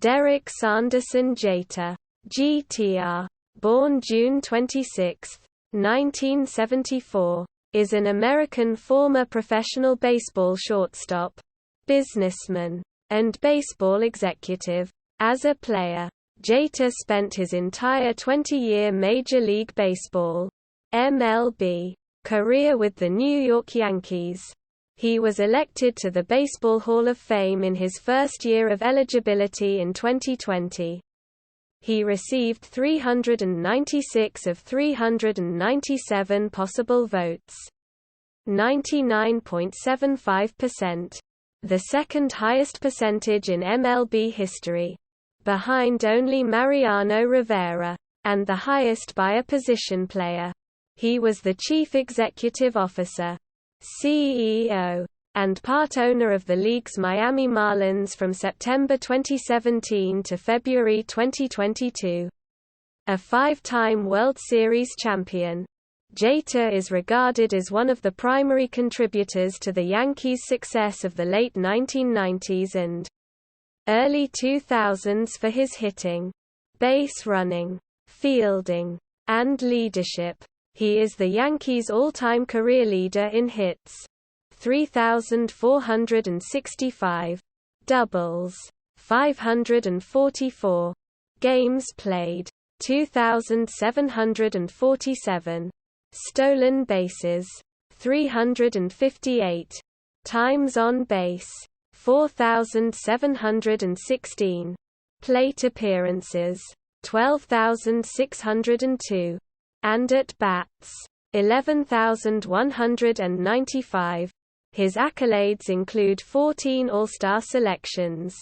Derek Sanderson Jeter, GTR, born June 26, 1974, is an American former professional baseball shortstop, businessman, and baseball executive. As a player, Jeter spent his entire 20-year Major League Baseball (MLB) career with the New York Yankees. He was elected to the Baseball Hall of Fame in his first year of eligibility in 2020. He received 396 of 397 possible votes, 99.75%, the second highest percentage in MLB history, behind only Mariano Rivera, and the highest by a position player. He was the chief executive officer, CEO, and part owner of the league's Miami Marlins from September 2017 to February 2022. A five-time World Series champion, Jeter is regarded as one of the primary contributors to the Yankees' success of the late 1990s and early 2000s for his hitting, base running, fielding, and leadership. He is the Yankees' all-time career leader in hits, 3,465, doubles, 544, games played, 2,747, stolen bases, 358, times on base, 4,716, plate appearances, 12,602, and at-bats, 11,195. His accolades include 14 All-Star selections,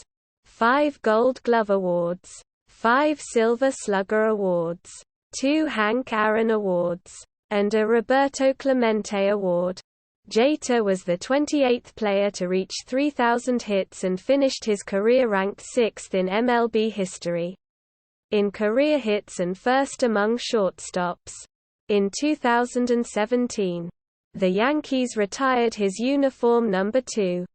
5 Gold Glove Awards, 5 Silver Slugger Awards, 2 Hank Aaron Awards, and a Roberto Clemente Award. Jeter was the 28th player to reach 3,000 hits and finished his career ranked 6th in MLB history in career hits and first among shortstops. In 2017, the Yankees retired his uniform number 2.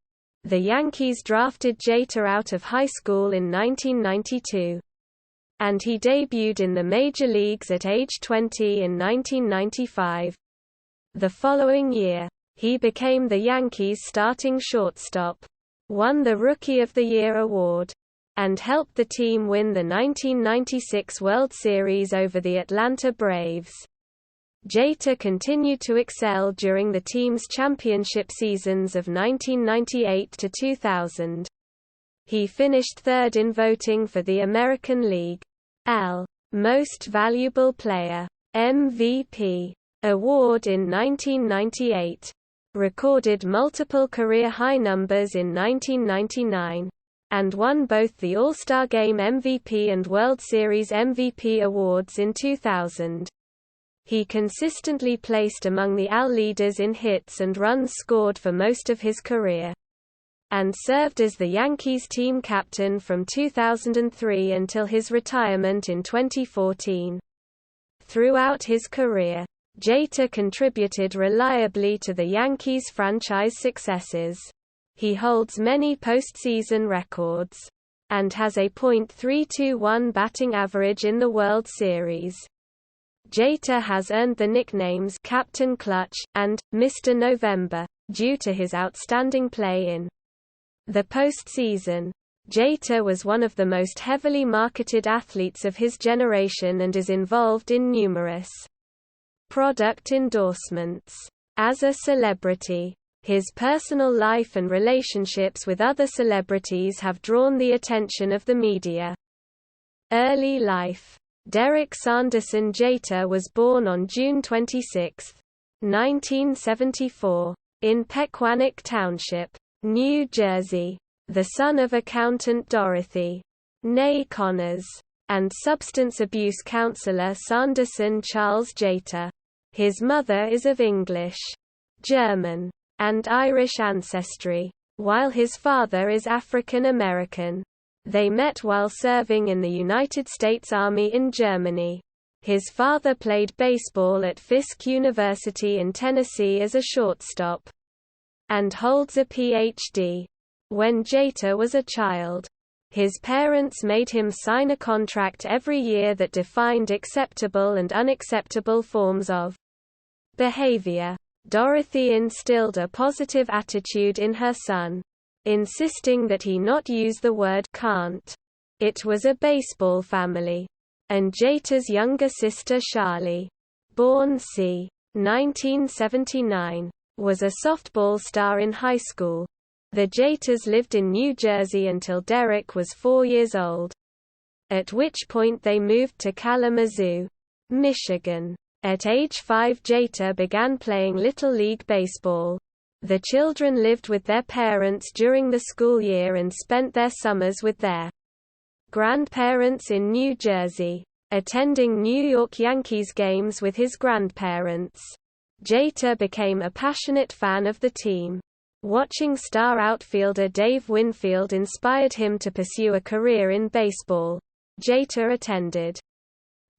The Yankees drafted Jeter out of high school in 1992, and he debuted in the major leagues at age 20 in 1995. The following year, he became the Yankees' starting shortstop, won the Rookie of the Year award, and helped the team win the 1996 World Series over the Atlanta Braves. Jeter continued to excel during the team's championship seasons of 1998 to 2000. He finished third in voting for the American League Most Valuable Player (MVP) award in 1998, recorded multiple career-high numbers in 1999, and won both the All-Star Game MVP and World Series MVP awards in 2000. He consistently placed among the AL leaders in hits and runs scored for most of his career, and served as the Yankees team captain from 2003 until his retirement in 2014. Throughout his career, Jeter contributed reliably to the Yankees' franchise successes. He holds many postseason records, and has a .321 batting average in the World Series. Jeter has earned the nicknames Captain Clutch and Mr. November due to his outstanding play in the postseason. Jeter was one of the most heavily marketed athletes of his generation and is involved in numerous product endorsements. As a celebrity, his personal life and relationships with other celebrities have drawn the attention of the media. Early life. Derek Sanderson Jeter was born on June 26, 1974, in Pequannock Township, New Jersey, the son of accountant Dorothy née Connors and substance abuse counselor Sanderson Charles Jeter. His mother is of English, German, and Irish ancestry, while his father is African American. They met while serving in the United States Army in Germany. His father played baseball at Fisk University in Tennessee as a shortstop, and holds a Ph.D. When Jeter was a child, His parents made him sign a contract every year that defined acceptable and unacceptable forms of behavior. Dorothy instilled a positive attitude in her son, insisting that he not use the word can't. It was a baseball family. And Jeter's younger sister Charlie, born c. 1979, was a softball star in high school. The Jeters lived in New Jersey until Derek was 4 years old, at which point they moved to Kalamazoo, Michigan. At age 5, Jeter began playing Little League Baseball. The children lived with their parents during the school year and spent their summers with their grandparents in New Jersey, attending New York Yankees games with his grandparents. Jeter became a passionate fan of the team. Watching star outfielder Dave Winfield inspired him to pursue a career in baseball. Jeter attended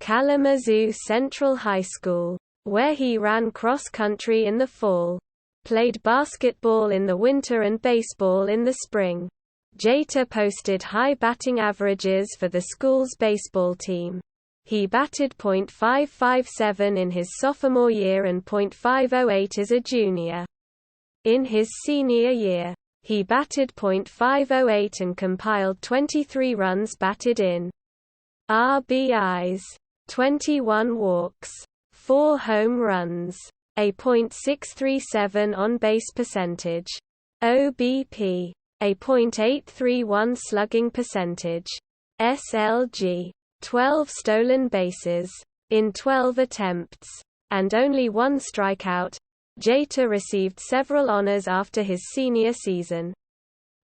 Kalamazoo Central High School, where he ran cross-country in the fall, played basketball in the winter and baseball in the spring. Jeter posted high batting averages for the school's baseball team. He batted .557 in his sophomore year and .508 as a junior. In his senior year, he batted .508 and compiled 23 runs batted in, RBIs, 21 walks, 4 home runs, a .637 on-base percentage, OBP, a .831 slugging percentage, SLG, 12 stolen bases, in 12 attempts, and only 1 strikeout. Jeter received several honors after his senior season,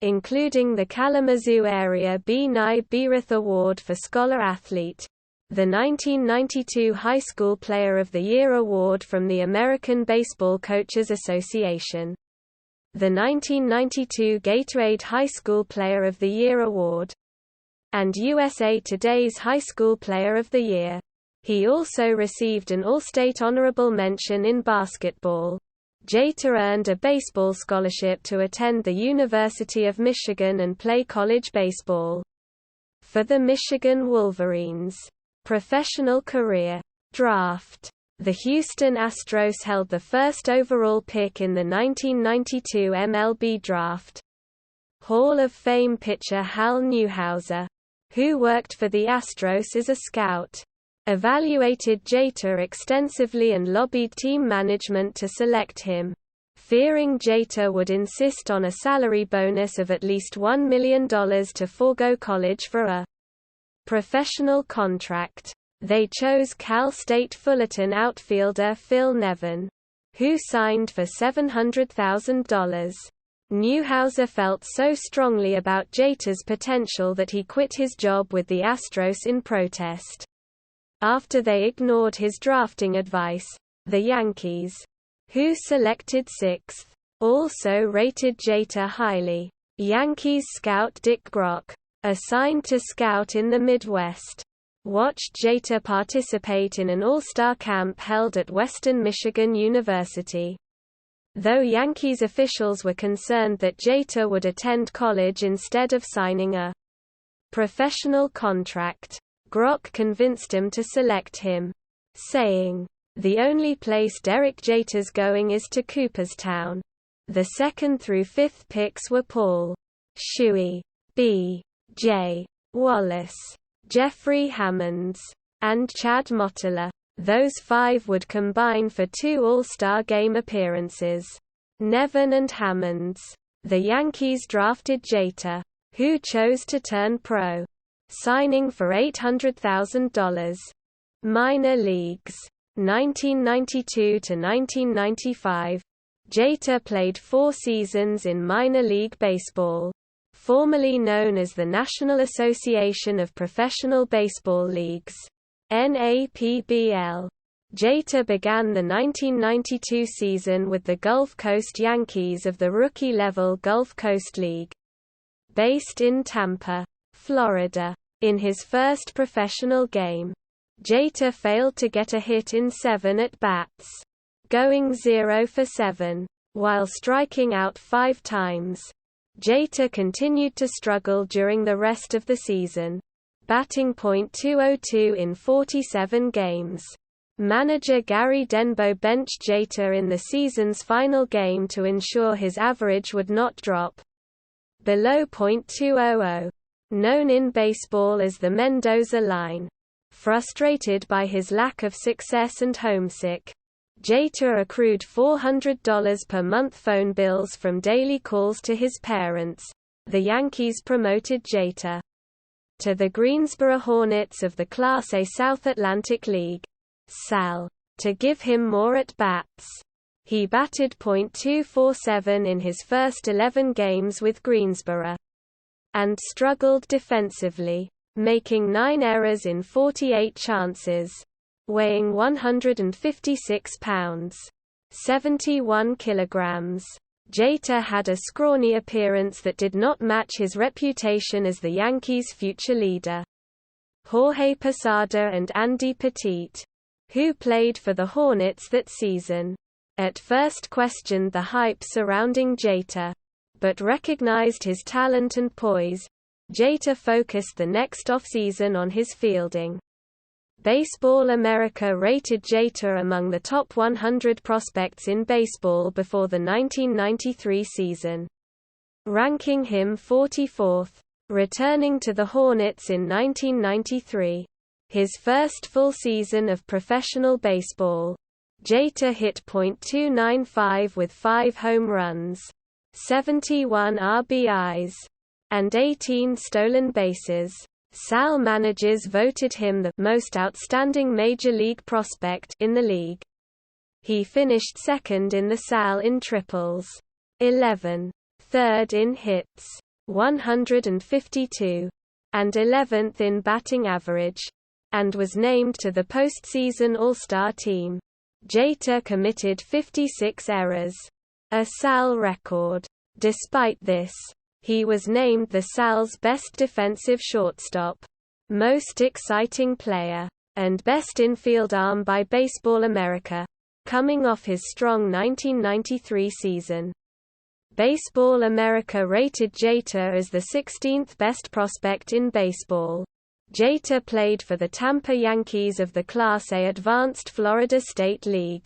including the Kalamazoo Area B. Nye Berith Award for Scholar Athlete, the 1992 High School Player of the Year Award from the American Baseball Coaches Association, the 1992 Gatorade High School Player of the Year Award, and USA Today's High School Player of the Year. He also received an All-State honorable mention in basketball. Jeter earned a baseball scholarship to attend the University of Michigan and play college baseball for the Michigan Wolverines. Professional career. Draft. The Houston Astros held the first overall pick in the 1992 MLB Draft. Hall of Fame pitcher Hal Newhouser, who worked for the Astros as a scout, evaluated Jeter extensively and lobbied team management to select him, fearing Jeter would insist on a salary bonus of at least $1 million to forego college for a professional contract. They chose Cal State Fullerton outfielder Phil Nevin, who signed for $700,000. Newhouser felt so strongly about Jeter's potential that he quit his job with the Astros in protest. After they ignored his drafting advice, the Yankees, who selected 6th, also rated Jeter highly. Yankees scout Dick Grock, assigned to scout in the Midwest, watched Jeter participate in an all-star camp held at Western Michigan University. Though Yankees officials were concerned that Jeter would attend college instead of signing a professional contract, Grock convinced him to select him, saying, "The only place Derek Jeter's going is to Cooperstown." The 2nd through 5th picks were Paul Shuey, B. J. Wallace, Jeffrey Hammonds, and Chad Mottola. Those 5 would combine for 2 All-Star Game appearances. Nevin and Hammonds. The Yankees drafted Jeter, who chose to turn pro, signing for $800,000. Minor leagues. 1992 to 1995. Jeter played 4 seasons in minor league baseball, formerly known as the National Association of Professional Baseball Leagues, NAPBL. Jeter began the 1992 season with the Gulf Coast Yankees of the rookie-level Gulf Coast League, based in Tampa, Florida. In his first professional game, Jeter failed to get a hit in 7 at-bats, going 0 for 7, while striking out 5 times. Jeter continued to struggle during the rest of the season, batting .202 in 47 games. Manager Gary Denbo benched Jeter in the season's final game to ensure his average would not drop below .200, known in baseball as the Mendoza line. Frustrated by his lack of success and homesick, Jeter accrued $400 per month phone bills from daily calls to his parents. The Yankees promoted Jeter to the Greensboro Hornets of the Class A South Atlantic League, SAL, to give him more at-bats. He batted .247 in his first 11 games with Greensboro, and struggled defensively, making 9 errors in 48 chances. Weighing 156 pounds, 71 kilograms, Jeter had a scrawny appearance that did not match his reputation as the Yankees' future leader. Jorge Posada and Andy Pettitte, who played for the Hornets that season, at first questioned the hype surrounding Jeter, but recognized his talent and poise. Jeter focused the next offseason on his fielding. Baseball America rated Jeter among the top 100 prospects in baseball before the 1993 season, ranking him 44th. Returning to the Hornets in 1993, his first full season of professional baseball, Jeter hit .295 with 5 home runs, 71 RBIs, and 18 stolen bases. SAL managers voted him the most outstanding major league prospect in the league. He finished second in the SAL in triples, 11, third in hits, 152, and 11th in batting average, and was named to the postseason All-Star team. Jeter committed 56 errors, a SAL record. Despite this, he was named the SAL's best defensive shortstop, most exciting player, and best infield arm by Baseball America, coming off his strong 1993 season. Baseball America rated Jeter as the 16th best prospect in baseball. Jeter played for the Tampa Yankees of the Class A Advanced Florida State League,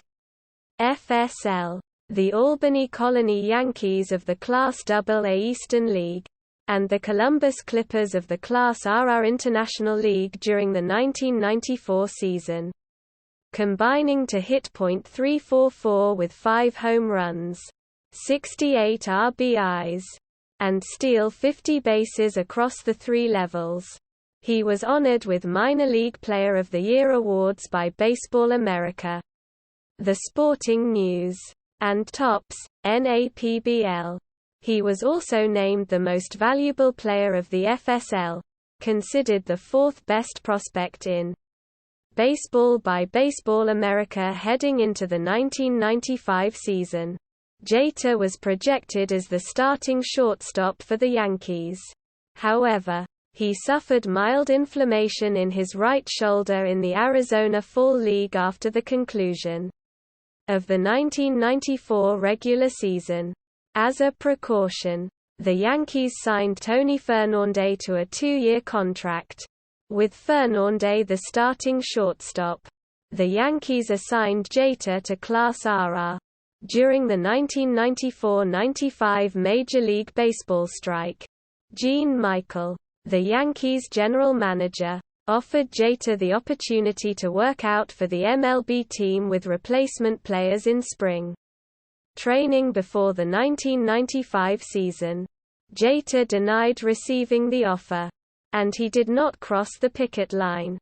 FSL, the Albany Colony Yankees of the Class AA Eastern League, and the Columbus Clippers of the Class RR International League during the 1994 season, combining to hit .344 with 5 home runs, 68 RBIs, and steal 50 bases across the 3 levels. He was honored with Minor League Player of the Year awards by Baseball America, The Sporting News, and Topps, NAPBL. He was also named the most valuable player of the FSL, considered the 4th best prospect in baseball by Baseball America heading into the 1995 season. Jeter was projected as the starting shortstop for the Yankees. However, he suffered mild inflammation in his right shoulder in the Arizona Fall League after the conclusion of the 1994 regular season. As a precaution, the Yankees signed Tony Fernandez to a 2-year contract, with Fernandez the starting shortstop. The Yankees assigned Jeter to Class RR. During the 1994–95 Major League Baseball strike, Gene Michael, the Yankees' general manager, offered Jeter the opportunity to work out for the MLB team with replacement players in spring training before the 1995 season. Jeter denied receiving the offer, and he did not cross the picket line.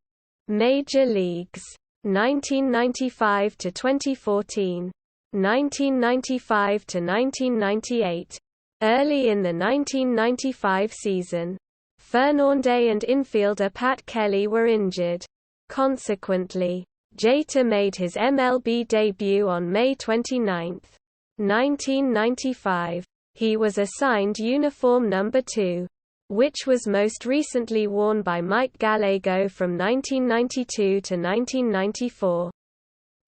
Major Leagues, 1995 to 2014, 1995 to 1998. Early in the 1995 season, Fernandez and infielder Pat Kelly were injured. Consequently, Jeter made his MLB debut on May 29, 1995. He was assigned uniform number 2, which was most recently worn by Mike Gallego from 1992 to 1994.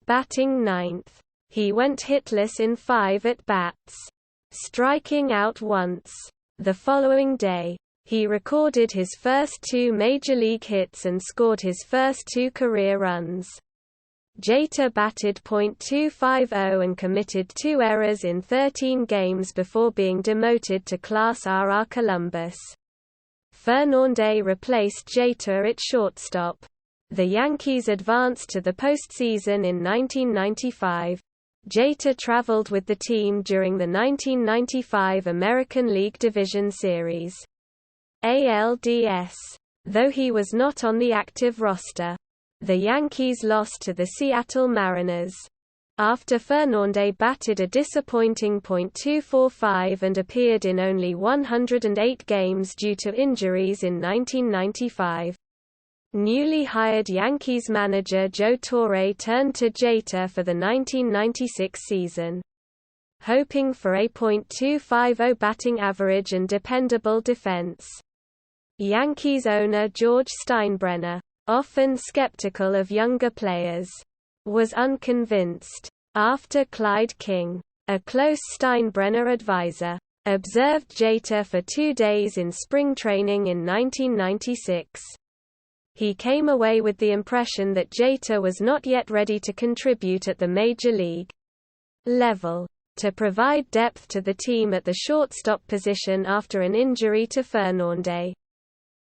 Batting ninth, he went hitless in 5 at-bats, striking out once. The following day, he recorded his first 2 major league hits and scored his first 2 career runs. Jeter batted .250 and committed 2 errors in 13 games before being demoted to Class RR Columbus. Fernandez replaced Jeter at shortstop. The Yankees advanced to the postseason in 1995. Jeter traveled with the team during the 1995 American League Division Series (ALDS), though he was not on the active roster. The Yankees lost to the Seattle Mariners. After Fernandez batted a disappointing .245 and appeared in only 108 games due to injuries in 1995. Newly hired Yankees manager Joe Torre turned to Jeter for the 1996 season, hoping for a .250 batting average and dependable defense. Yankees owner George Steinbrenner, often skeptical of younger players, was unconvinced. After Clyde King, a close Steinbrenner advisor, observed Jeter for 2 days in spring training in 1996. He came away with the impression that Jeter was not yet ready to contribute at the major league level, to provide depth to the team at the shortstop position after an injury to Fernandez.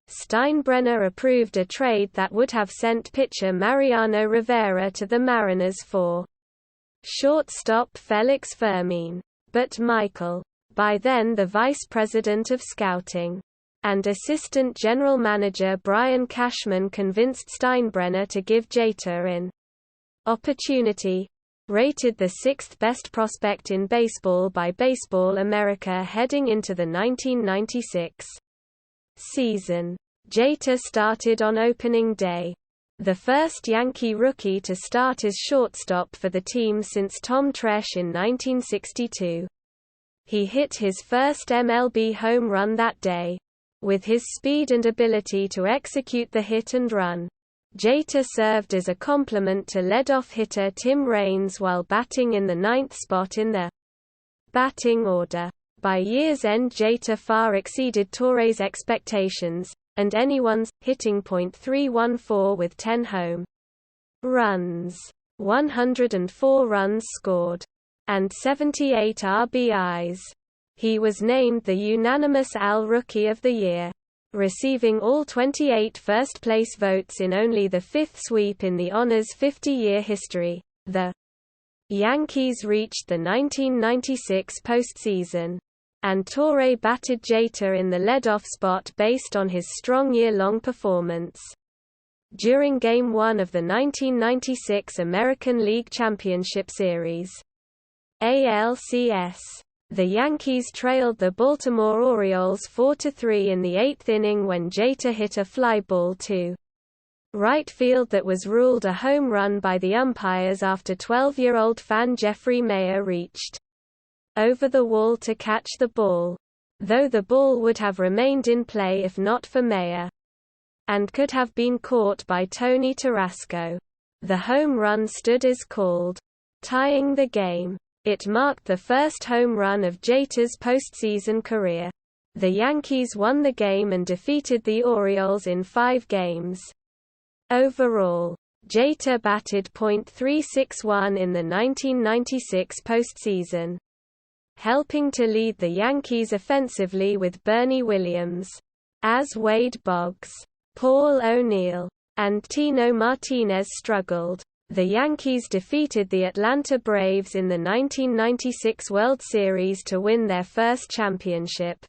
Steinbrenner approved a trade that would have sent pitcher Mariano Rivera to the Mariners for shortstop Felix Fermin. But Michael, by then the vice president of scouting, and assistant general manager Brian Cashman convinced Steinbrenner to give Jeter an opportunity. Rated the 6th best prospect in baseball by Baseball America heading into the 1996 season, Jeter started on opening day, the first Yankee rookie to start as shortstop for the team since Tom Tresh in 1962. He hit his first MLB home run that day. With his speed and ability to execute the hit and run, Jeter served as a complement to leadoff hitter Tim Raines while batting in the 9th spot in the batting order. By year's end, Jeter far exceeded Torre's expectations, and anyone's, hitting .314 with 10 home runs, 104 runs scored, and 78 RBIs. He was named the unanimous AL Rookie of the Year, receiving all 28 first-place votes in only the 5th sweep in the honor's 50-year history. The Yankees reached the 1996 postseason, and Torre batted Jeter in the leadoff spot based on his strong year-long performance. During Game 1 of the 1996 American League Championship Series (ALCS), the Yankees trailed the Baltimore Orioles 4-3 in the 8th inning when Jeter hit a fly ball to right field that was ruled a home run by the umpires after 12-year-old fan Jeffrey Mayer reached over the wall to catch the ball, though the ball would have remained in play if not for Mayer, and could have been caught by Tony Tarasco. The home run stood as called, tying the game. It marked the first home run of Jeter's postseason career. The Yankees won the game and defeated the Orioles in 5 games. Overall, Jeter batted .361 in the 1996 postseason, helping to lead the Yankees offensively with Bernie Williams, as Wade Boggs, Paul O'Neill, and Tino Martinez struggled. The Yankees defeated the Atlanta Braves in the 1996 World Series to win their first championship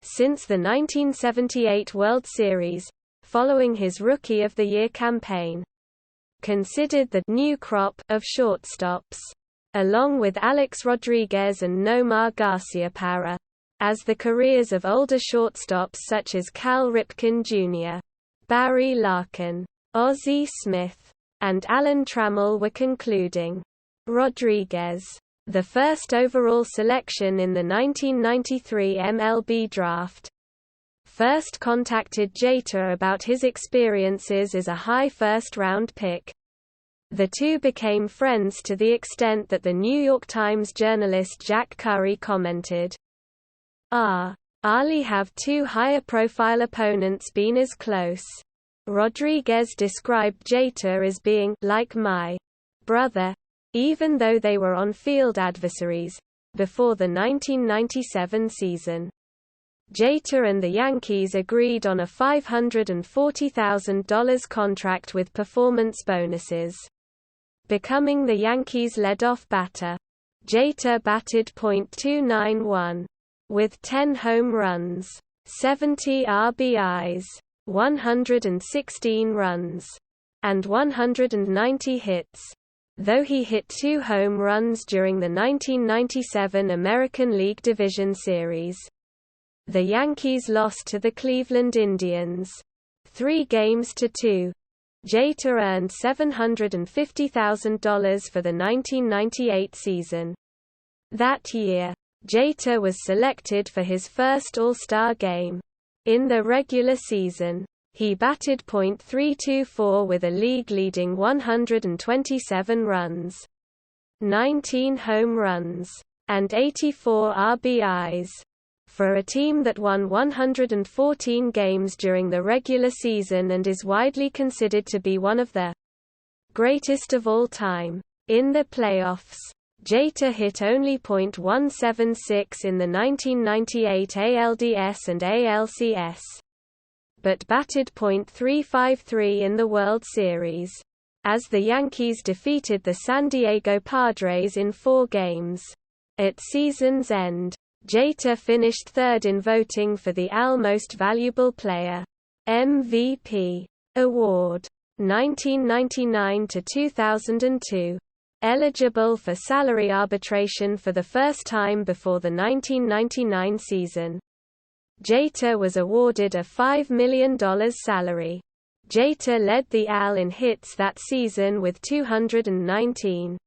since the 1978 World Series, following his Rookie of the Year campaign. Considered the new crop of shortstops, along with Alex Rodriguez and Nomar Garciaparra, as the careers of older shortstops such as Cal Ripken Jr., Barry Larkin, Ozzie Smith, and Alan Trammell were concluding. Rodriguez, the first overall selection in the 1993 MLB draft, first contacted Jeter about his experiences as a high first-round pick. The two became friends to the extent that the New York Times journalist Jack Curry commented, Ali have two higher-profile opponents been as close. Rodriguez described Jeter as being like my brother, even though they were on-field adversaries before the 1997 season. Jeter and the Yankees agreed on a $540,000 contract with performance bonuses. Becoming the Yankees' leadoff batter, Jeter batted .291. With 10 home runs, 70 RBIs, 116 runs, and 190 hits, though he hit 2 home runs during the 1997 American League Division Series. The Yankees lost to the Cleveland Indians 3-2. Jeter earned $750,000 for the 1998 season. That year, Jeter was selected for his first All-Star game. In the regular season, he batted .324 with a league-leading 127 runs, 19 home runs, and 84 RBIs. For a team that won 114 games during the regular season and is widely considered to be one of the greatest of all time. In the playoffs, Jeter hit only .176 in the 1998 ALDS and ALCS, but batted .353 in the World Series, as the Yankees defeated the San Diego Padres in 4 games. At season's end, Jeter finished third in voting for the AL Most Valuable Player (MVP) award, 1999 to 2002. Eligible for salary arbitration for the first time before the 1999 season. Jeter was awarded a $5 million salary. Jeter led the AL in hits that season with 219,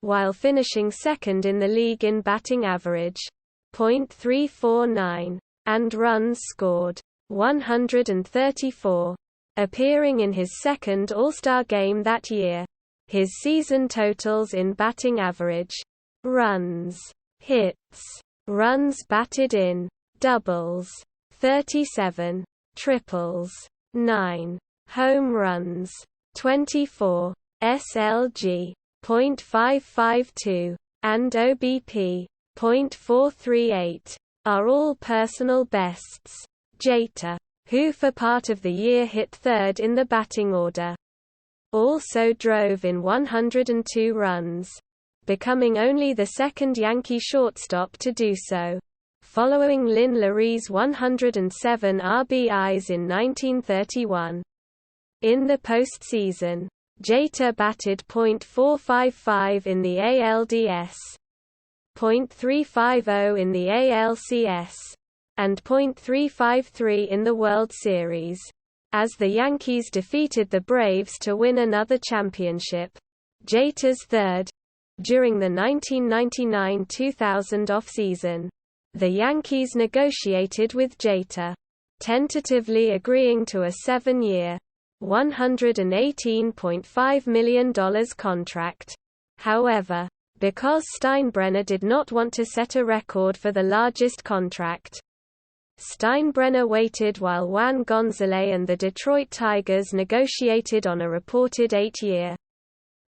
while finishing second in the league in batting average, .349, and runs scored, 134. Appearing in his second All-Star game that year, his season totals in batting average, runs, hits, runs batted in, doubles, 37, triples, 9, home runs, 24, SLG, .552, and OBP, .438, are all personal bests. Jeter, who for part of the year hit third in the batting order, also drove in 102 runs, becoming only the second Yankee shortstop to do so, following Lynn Larry's 107 RBIs in 1931. In the postseason, Jeter batted .455 in the ALDS, .350 in the ALCS, and .353 in the World Series, as the Yankees defeated the Braves to win another championship. Jeter's third. During the 1999-2000 offseason, the Yankees negotiated with Jeter, tentatively agreeing to a 7-year, $118.5 million contract. However, because Steinbrenner did not want to set a record for the largest contract, Steinbrenner waited while Juan Gonzalez and the Detroit Tigers negotiated on a reported 8-year,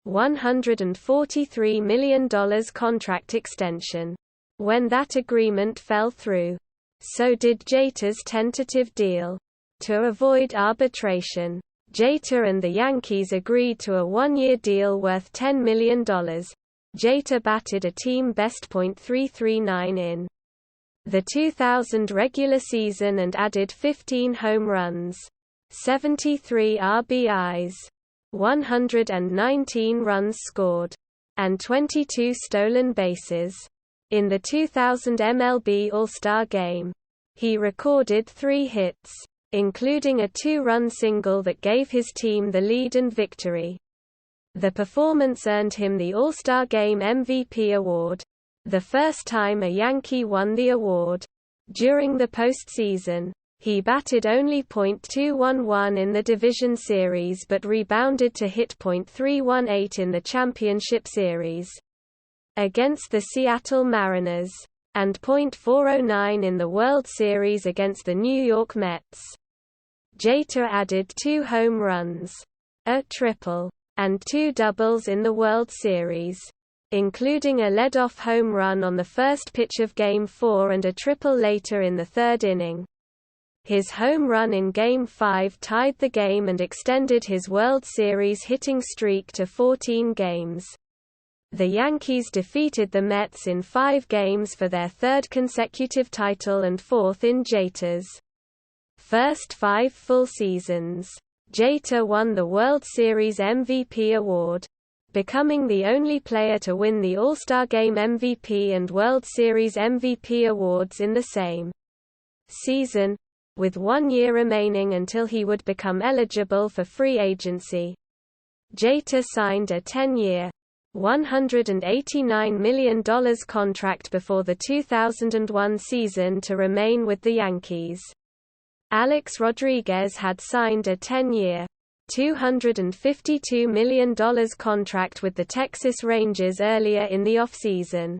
$143 million contract extension. When that agreement fell through, so did Jeter's tentative deal. To avoid arbitration, Jeter and the Yankees agreed to a 1-year deal worth $10 million. Jeter batted a team-best .339 in the 2000 regular season and added 15 home runs, 73 RBIs, 119 runs scored, and 22 stolen bases. In the 2000 MLB All-Star Game, he recorded 3 hits, including a 2-run single that gave his team the lead and victory. The performance earned him the All-Star Game MVP award, the first time a Yankee won the award. During the postseason, he batted only .211 in the division series but rebounded to hit .318 in the championship series against the Seattle Mariners. and .409 in the World Series against the New York Mets. Jeter added 2 home runs, a triple, and 2 doubles in the World Series, including a leadoff home run on the first pitch of Game 4 and a triple later in the 3rd inning. His home run in Game 5 tied the game and extended his World Series hitting streak to 14 games. The Yankees defeated the Mets in 5 games for their 3rd consecutive title and 4th in Jeter's first 5 full seasons. Jeter won the World Series MVP award, becoming the only player to win the All-Star Game MVP and World Series MVP awards in the same season, with 1 year remaining until he would become eligible for free agency. Jeter signed a 10-year, $189 million contract before the 2001 season to remain with the Yankees. Alex Rodriguez had signed a 10-year, $252 million contract with the Texas Rangers earlier in the offseason,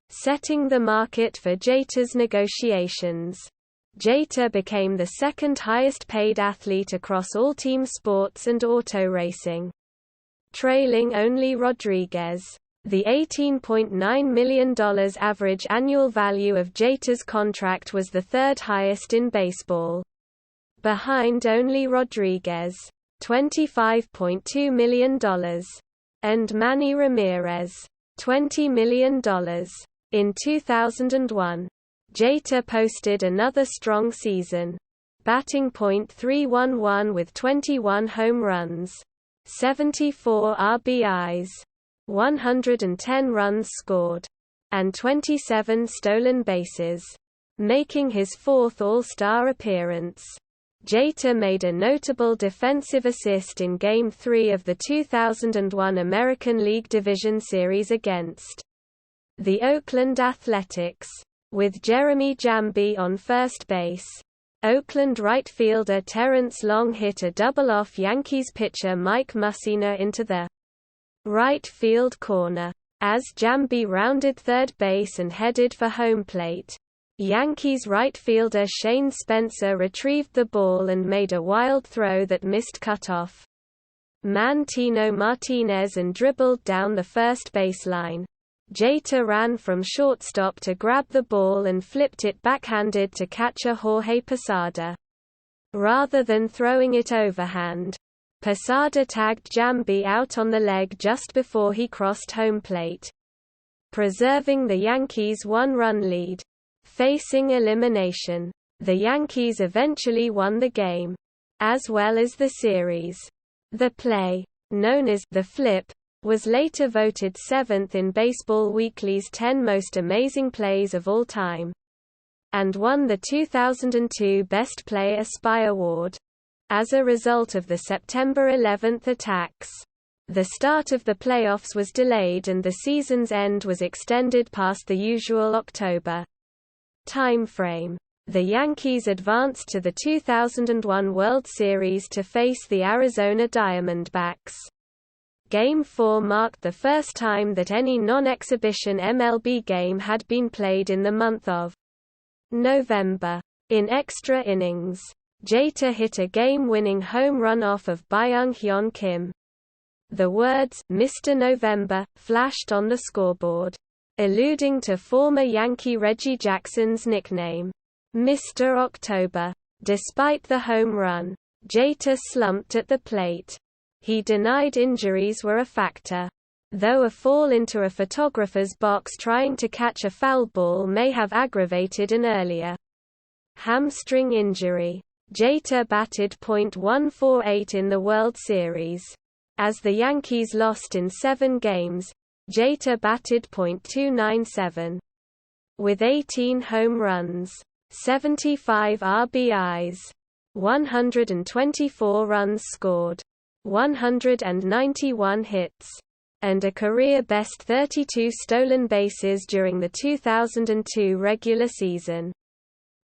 setting the market for Jeter's negotiations. Jeter became the 2nd highest paid athlete across all team sports and auto racing, trailing only Rodriguez. The $18.9 million average annual value of Jeter's contract was the 3rd highest in baseball, behind only Rodriguez, $25.2 million, and Manny Ramirez, $20 million. In 2001, Jeter posted another strong season, batting .311 with 21 home runs, 74 RBIs, 110 runs scored, and 27 stolen bases, making his 4th All-Star appearance. Jeter made a notable defensive assist in Game 3 of the 2001 American League Division Series against the Oakland Athletics, with Jeremy Jambi on first base. Oakland right fielder Terrence Long hit a double off Yankees pitcher Mike Mussina into the right field corner. As Jambi rounded third base and headed for home plate, Yankees right fielder Shane Spencer retrieved the ball and made a wild throw that missed cutoff man Tino Martinez and dribbled down the first baseline. Jeter ran from shortstop to grab the ball and flipped it backhanded to catcher Jorge Posada. Rather than throwing it overhand, Posada tagged Jambi out on the leg just before he crossed home plate, preserving the Yankees' 1-run lead. Facing elimination, the Yankees eventually won the game, as well as the series. The play, known as the flip, was later voted 7th in Baseball Weekly's 10 Most Amazing Plays of All Time, and won the 2002 Best Player Spy Award. As a result of the September 11 attacks, the start of the playoffs was delayed and the season's end was extended past the usual October timeframe. The Yankees advanced to the 2001 World Series to face the Arizona Diamondbacks. Game 4 marked the first time that any non-exhibition MLB game had been played in the month of November. In extra innings, Jeter hit a game-winning home run off of Byung-Hyun Kim. The words, "Mr. November," flashed on the scoreboard, alluding to former Yankee Reggie Jackson's nickname, Mr. October. Despite the home run, Jeter slumped at the plate. He denied injuries were a factor, though a fall into a photographer's box trying to catch a foul ball may have aggravated an earlier hamstring injury. Jeter batted .148 in the World Series. As the Yankees lost in 7 games, Jeter batted .297. With 18 home runs, 75 RBIs, 124 runs scored, 191 hits, and a career-best 32 stolen bases during the 2002 regular season.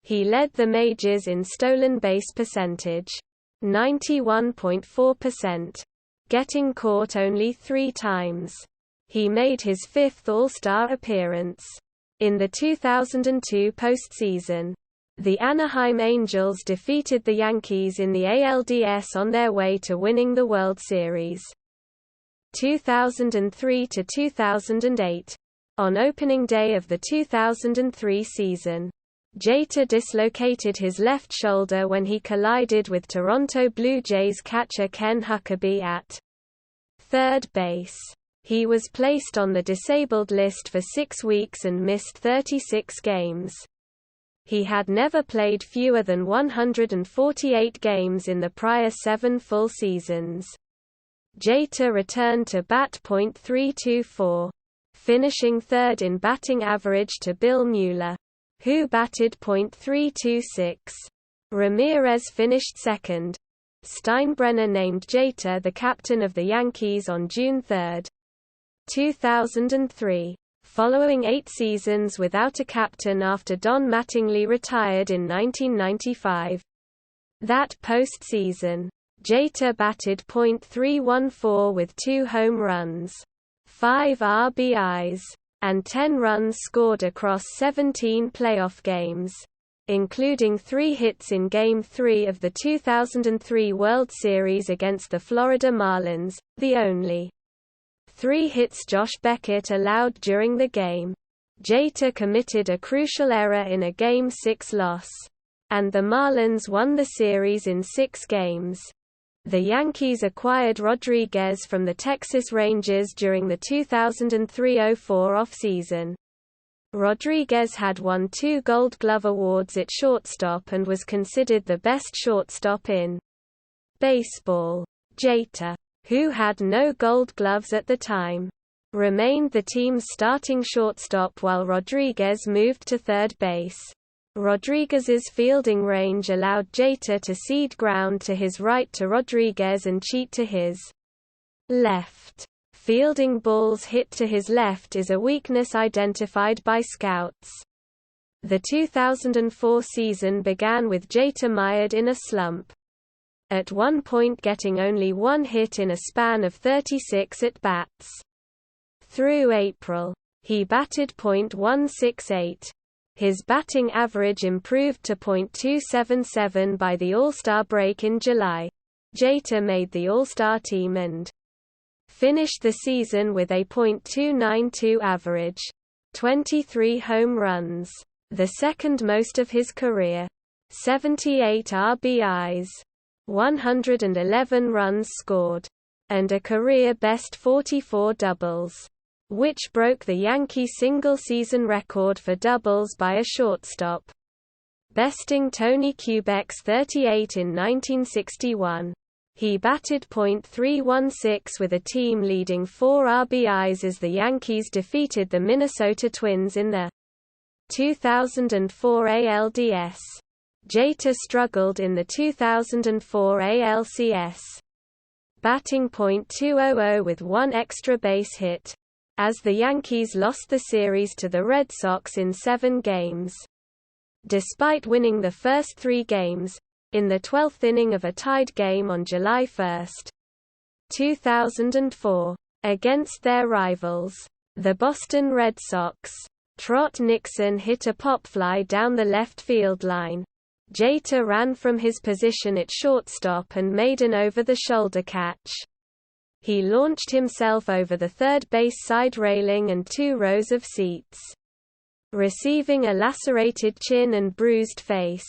He led the majors in stolen base percentage, 91.4%, getting caught only 3 times. He made his 5th All-Star appearance, In the 2002 postseason, the Anaheim Angels defeated the Yankees in the ALDS on their way to winning the World Series. 2003 to 2008. On opening day of the 2003 season, Jeter dislocated his left shoulder when he collided with Toronto Blue Jays catcher Ken Huckabee at third base. He was placed on the disabled list for 6 weeks and missed 36 games. He had never played fewer than 148 games in the prior 7 full seasons. Jeter returned to bat .324, finishing third in batting average to Bill Mueller, who batted .326. Ramirez finished second. Steinbrenner named Jeter the captain of the Yankees on June 3, 2003. Following 8 seasons without a captain after Don Mattingly retired in 1995. That postseason, Jeter batted .314 with 2 home runs, 5 RBIs, and 10 runs scored across 17 playoff games, including 3 hits in Game 3 of the 2003 World Series against the Florida Marlins, the only 3 hits Josh Beckett allowed during the game. Jeter committed a crucial error in a Game 6 loss, and the Marlins won the series in 6 games. The Yankees acquired Rodriguez from the Texas Rangers during the 2003-04 offseason. Rodriguez had won 2 Gold Glove awards at shortstop and was considered the best shortstop in baseball. Jeter, who had no Gold Gloves at the time, remained the team's starting shortstop while Rodriguez moved to third base. Rodriguez's fielding range allowed Jeter to cede ground to his right to Rodriguez and cheat to his left. Fielding balls hit to his left is a weakness identified by scouts. The 2004 season began with Jeter mired in a slump, at one point getting only 1 hit in a span of 36 at-bats. Through April, he batted .168. His batting average improved to .277 by the All-Star break in July. Jeter made the All-Star team and finished the season with a .292 average, 23 home runs, the second most of his career, 78 RBIs, 111 runs scored, and a career-best 44 doubles, which broke the Yankee single-season record for doubles by a shortstop, besting Tony Kubek's 38 in 1961. He batted .316 with a team leading 4 RBIs as the Yankees defeated the Minnesota Twins in the 2004 ALDS. Jeter struggled in the 2004 ALCS, batting .200 with 1 extra base hit, as the Yankees lost the series to the Red Sox in 7 games. Despite winning the first 3 games, in the 12th inning of a tied game on July 1, 2004, against their rivals, the Boston Red Sox, Trot Nixon hit a pop fly down the left field line. Jeter ran from his position at shortstop and made an over-the-shoulder catch. He launched himself over the third base side railing and 2 rows of seats, receiving a lacerated chin and bruised face.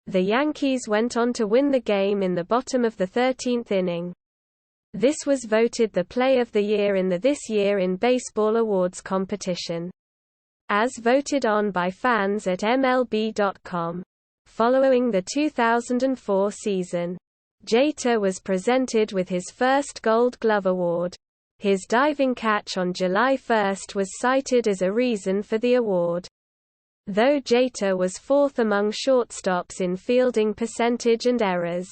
The Yankees went on to win the game in the bottom of the 13th inning. This was voted the Play of the Year in the This Year in Baseball Awards competition, as voted on by fans at MLB.com. Following the 2004 season, Jeter was presented with his first Gold Glove award. His diving catch on July 1 was cited as a reason for the award. Though Jeter was 4th among shortstops in fielding percentage and errors,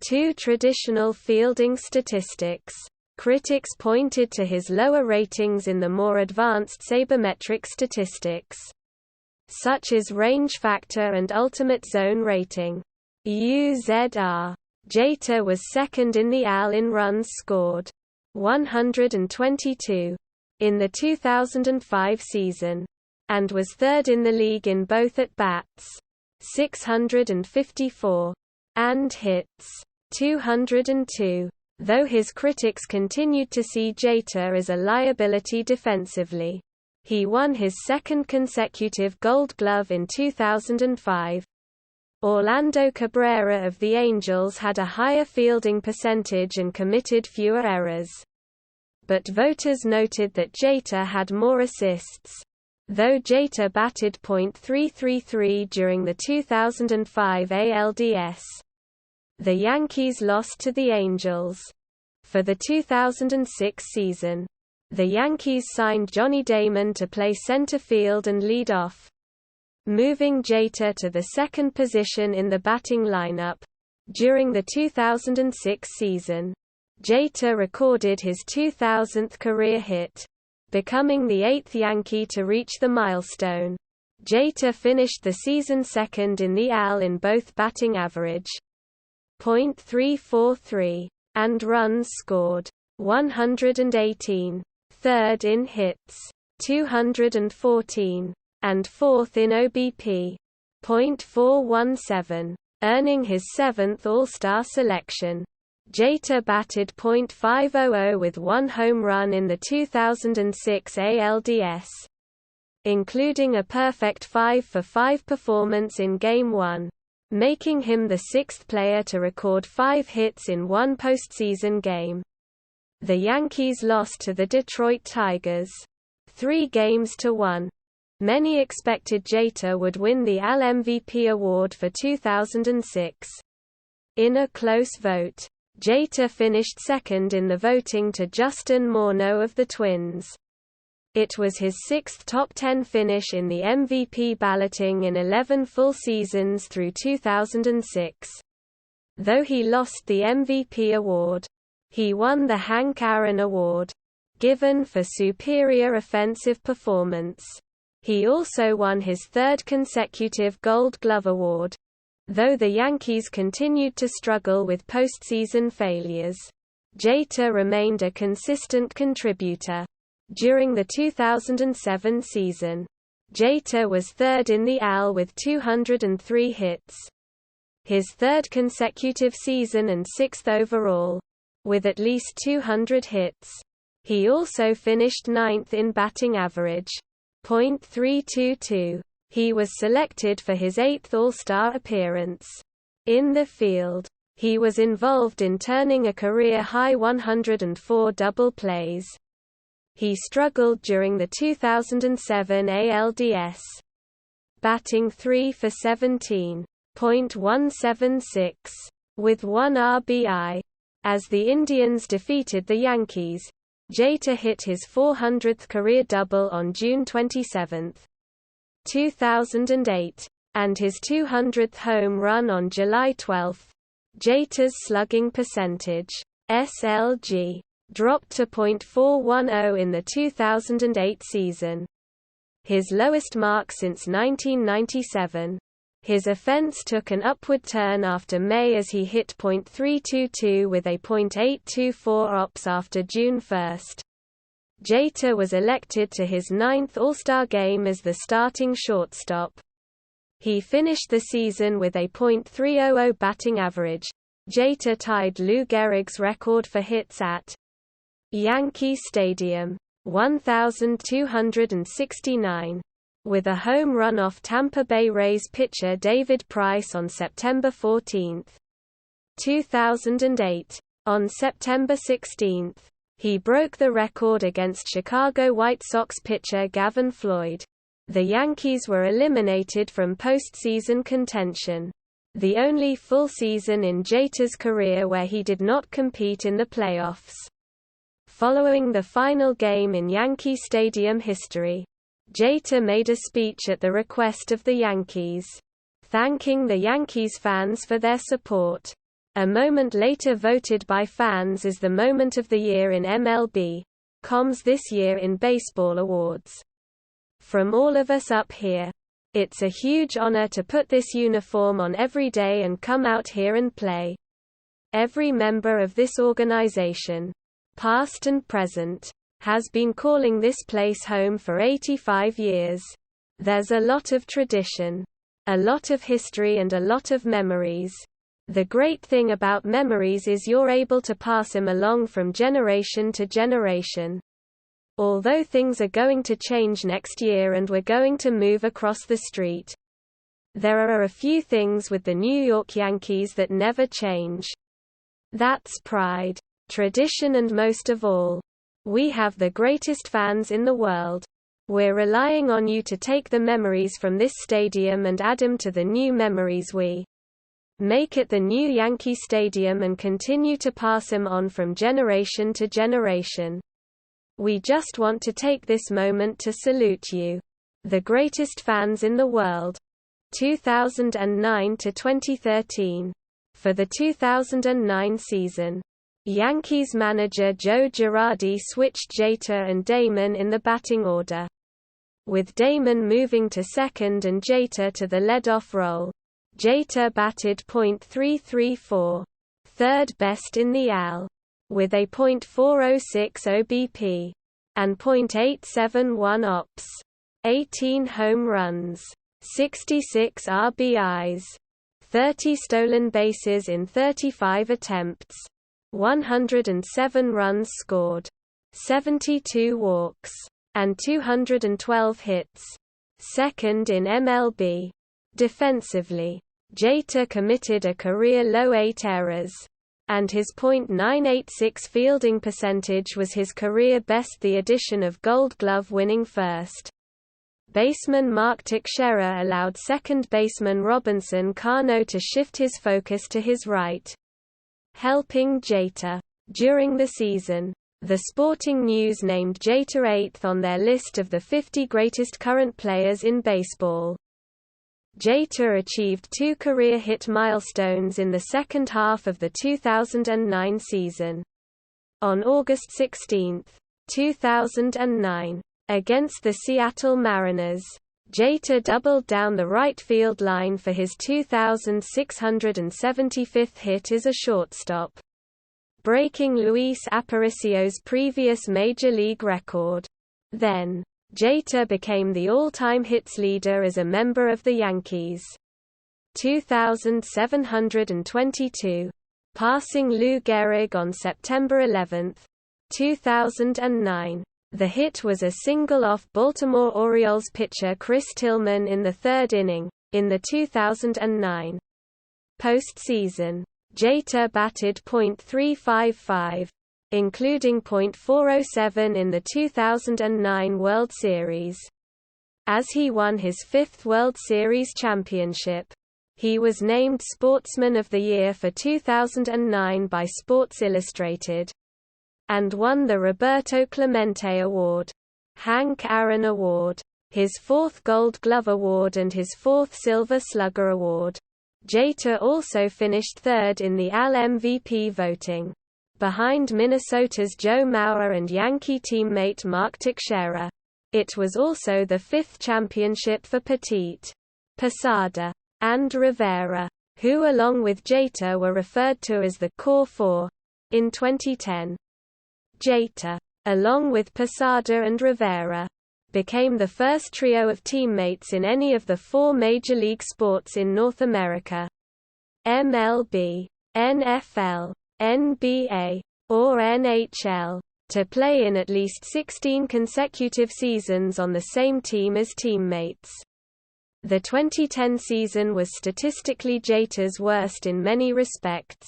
2 traditional fielding statistics, critics pointed to his lower ratings in the more advanced sabermetric statistics, such as range factor and ultimate zone rating, UZR. Jeter was 2nd in the AL in runs scored, 122. In the 2005 season, and was third in the league in both at-bats, 654, and hits, 202. Though his critics continued to see Jeter as a liability defensively. He won his second consecutive Gold Glove in 2005. Orlando Cabrera of the Angels had a higher fielding percentage and committed fewer errors. But voters noted that Jeter had more assists. Though Jeter batted .333 during the 2005 ALDS. The Yankees lost to the Angels. For the 2006 season, the Yankees signed Johnny Damon to play center field and lead off, moving Jeter to the second position in the batting lineup. During the 2006 season, Jeter recorded his 2,000th career hit, becoming the 8th Yankee to reach the milestone. Jeter finished the season second in the AL in both batting average, .343, and runs scored, 118. Third in hits, 214, and fourth in OBP, .417, earning his 7th All-Star selection. Jeter batted .500 with 1 home run in the 2006 ALDS, including a perfect 5-for-5 performance in Game 1, making him the 6th player to record 5 hits in one postseason game. The Yankees lost to the Detroit Tigers, 3-1. Many expected Jeter would win the AL MVP award for 2006. In a close vote, Jeter finished second in the voting to Justin Morneau of the Twins. It was his 6th top 10 finish in the MVP balloting in 11 full seasons through 2006. Though he lost the MVP award, he won the Hank Aaron Award, given for superior offensive performance. He also won his 3rd consecutive Gold Glove Award. Though the Yankees continued to struggle with postseason failures, Jeter remained a consistent contributor. During the 2007 season, Jeter was 3rd in the AL with 203 hits. His 3rd consecutive season and 6th overall, with at least 200 hits. He also finished 9th in batting average, .322. He was selected for his 8th All-Star appearance. In the field, he was involved in turning a career-high 104 double plays. He struggled during the 2007 ALDS, batting 3 for 17, .176, with 1 RBI. As the Indians defeated the Yankees, Jeter hit his 400th career double on June 27, 2008, and his 200th home run on July 12. Jeter's slugging percentage, SLG, dropped to .410 in the 2008 season, his lowest mark since 1997. His offense took an upward turn after May as he hit .322 with a .824 OPS after June 1. Jeter was elected to his 9th All-Star game as the starting shortstop. He finished the season with a .300 batting average. Jeter tied Lou Gehrig's record for hits at Yankee Stadium, 1,269. With a home run off Tampa Bay Rays pitcher David Price on September 14, 2008. On September 16, he broke the record against Chicago White Sox pitcher Gavin Floyd. The Yankees were eliminated from postseason contention, the only full season in Jeter's career where he did not compete in the playoffs. Following the final game in Yankee Stadium history, Jeter made a speech at the request of the Yankees, thanking the Yankees fans for their support. A moment later voted by fans as the moment of the year in MLB.com's This Year in Baseball Awards. From all of us up here, it's a huge honor to put this uniform on every day and come out here and play. Every member of this organization, past and present, has been calling this place home for 85 years. There's a lot of tradition, a lot of history and a lot of memories. The great thing about memories is you're able to pass them along from generation to generation. Although things are going to change next year and we're going to move across the street, there are a few things with the New York Yankees that never change. That's pride, tradition, and most of all, we have the greatest fans in the world. We're relying on you to take the memories from this stadium and add them to the new memories we make at the new Yankee Stadium and continue to pass them on from generation to generation. We just want to take this moment to salute you, the greatest fans in the world. 2009 to 2013. For the 2009 season, Yankees manager Joe Girardi switched Jeter and Damon in the batting order, with Damon moving to second and Jeter to the leadoff role. Jeter batted .334, third best in the AL, with a .406 OBP and .871 OPS, 18 home runs, 66 RBIs, 30 stolen bases in 35 attempts, 107 runs scored, 72 walks, and 212 hits. Second in MLB. Defensively, Jeter committed a career-low 8 errors, and his .986 fielding percentage was his career best. The addition of Gold Glove-winning first baseman Mark Teixeira allowed second baseman Robinson Cano to shift his focus to his right, helping Jeter. During the season, The Sporting News named Jeter 8th on their list of the 50 greatest current players in baseball. Jeter achieved 2 career hit milestones in the second half of the 2009 season. On August 16, 2009, against the Seattle Mariners, Jeter doubled down the right field line for his 2,675th hit as a shortstop, breaking Luis Aparicio's previous Major League record. Then, Jeter became the all-time hits leader as a member of the Yankees. 2,722, passing Lou Gehrig on September 11, 2009. The hit was a single off Baltimore Orioles pitcher Chris Tillman in the third inning, in the 2009 postseason. Jeter batted .355, including .407 in the 2009 World Series. As he won his 5th World Series championship, he was named Sportsman of the Year for 2009 by Sports Illustrated, and won the Roberto Clemente Award, Hank Aaron Award, his 4th Gold Glove Award and his 4th Silver Slugger Award. Jeter also finished 3rd in the AL MVP voting, behind Minnesota's Joe Mauer and Yankee teammate Mark Teixeira. It was also the 5th championship for Petit, Posada, and Rivera, who along with Jeter were referred to as the Core Four. In 2010, Jeter, along with Posada and Rivera, became the first trio of teammates in any of the 4 major league sports in North America: MLB, NFL, NBA, or NHL, to play in at least 16 consecutive seasons on the same team as teammates. The 2010 season was statistically Jeter's worst in many respects.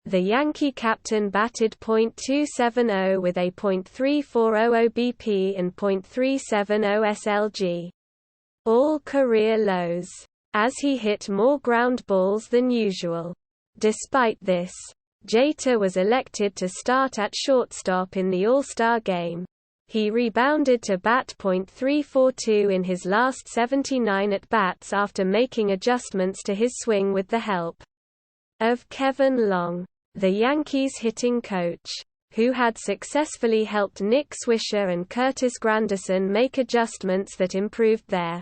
The Yankee captain batted .270 with a .340 OBP and .370 SLG. All career lows, as he hit more ground balls than usual. Despite this, Jeter was elected to start at shortstop in the All-Star game. He rebounded to bat .342 in his last 79 at-bats after making adjustments to his swing with the help of Kevin Long, the Yankees hitting coach, who had successfully helped Nick Swisher and Curtis Granderson make adjustments that improved their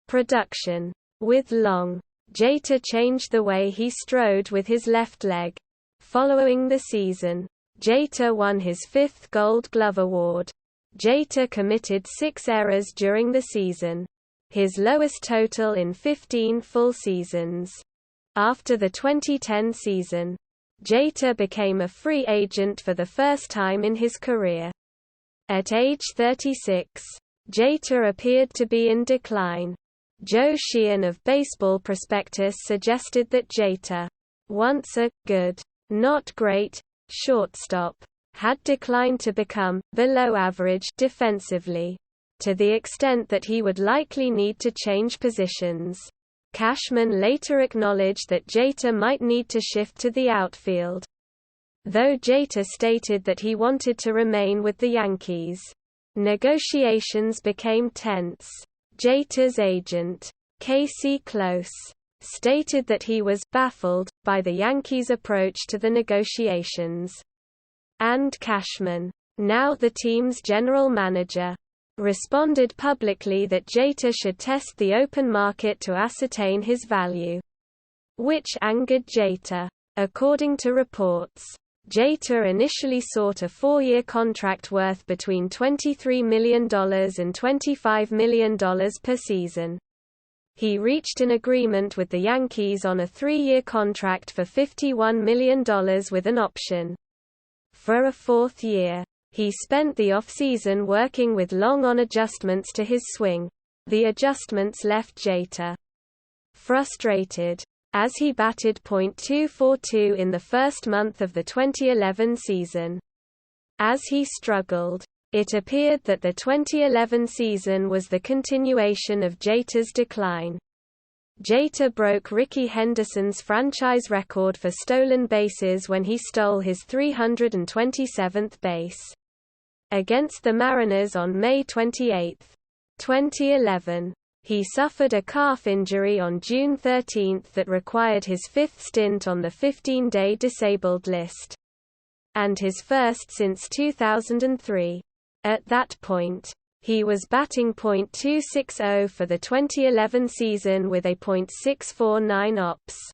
production. With Long, Jeter changed the way he strode with his left leg. Following the season, Jeter won his 5th Gold Glove Award. Jeter committed 6 errors during the season, his lowest total in 15 full seasons. After the 2010 season, Jeter became a free agent for the first time in his career. At age 36, Jeter appeared to be in decline. Joe Sheehan of Baseball Prospectus suggested that Jeter, once a good, not great, shortstop, had declined to become below average defensively, to the extent that he would likely need to change positions. Cashman later acknowledged that Jeter might need to shift to the outfield, though Jeter stated that he wanted to remain with the Yankees. Negotiations became tense. Jeter's agent, Casey Close, stated that he was baffled by the Yankees' approach to the negotiations. And Cashman, now the team's general manager, responded publicly that Jeter should test the open market to ascertain his value, which angered Jeter. According to reports, Jeter initially sought a 4-year contract worth between $23 million and $25 million per season. He reached an agreement with the Yankees on a 3-year contract for $51 million with an option for a 4th year. He spent the offseason working with long-on adjustments to his swing. The adjustments left Jeter frustrated, as he batted .242 in the first month of the 2011 season. As he struggled, it appeared that the 2011 season was the continuation of Jeter's decline. Jeter broke Rickey Henderson's franchise record for stolen bases when he stole his 327th base against the Mariners on May 28, 2011. He suffered a calf injury on June 13 that required his 5th stint on the 15-day disabled list, and his first since 2003. At that point, he was batting .260 for the 2011 season with a .649 OPS.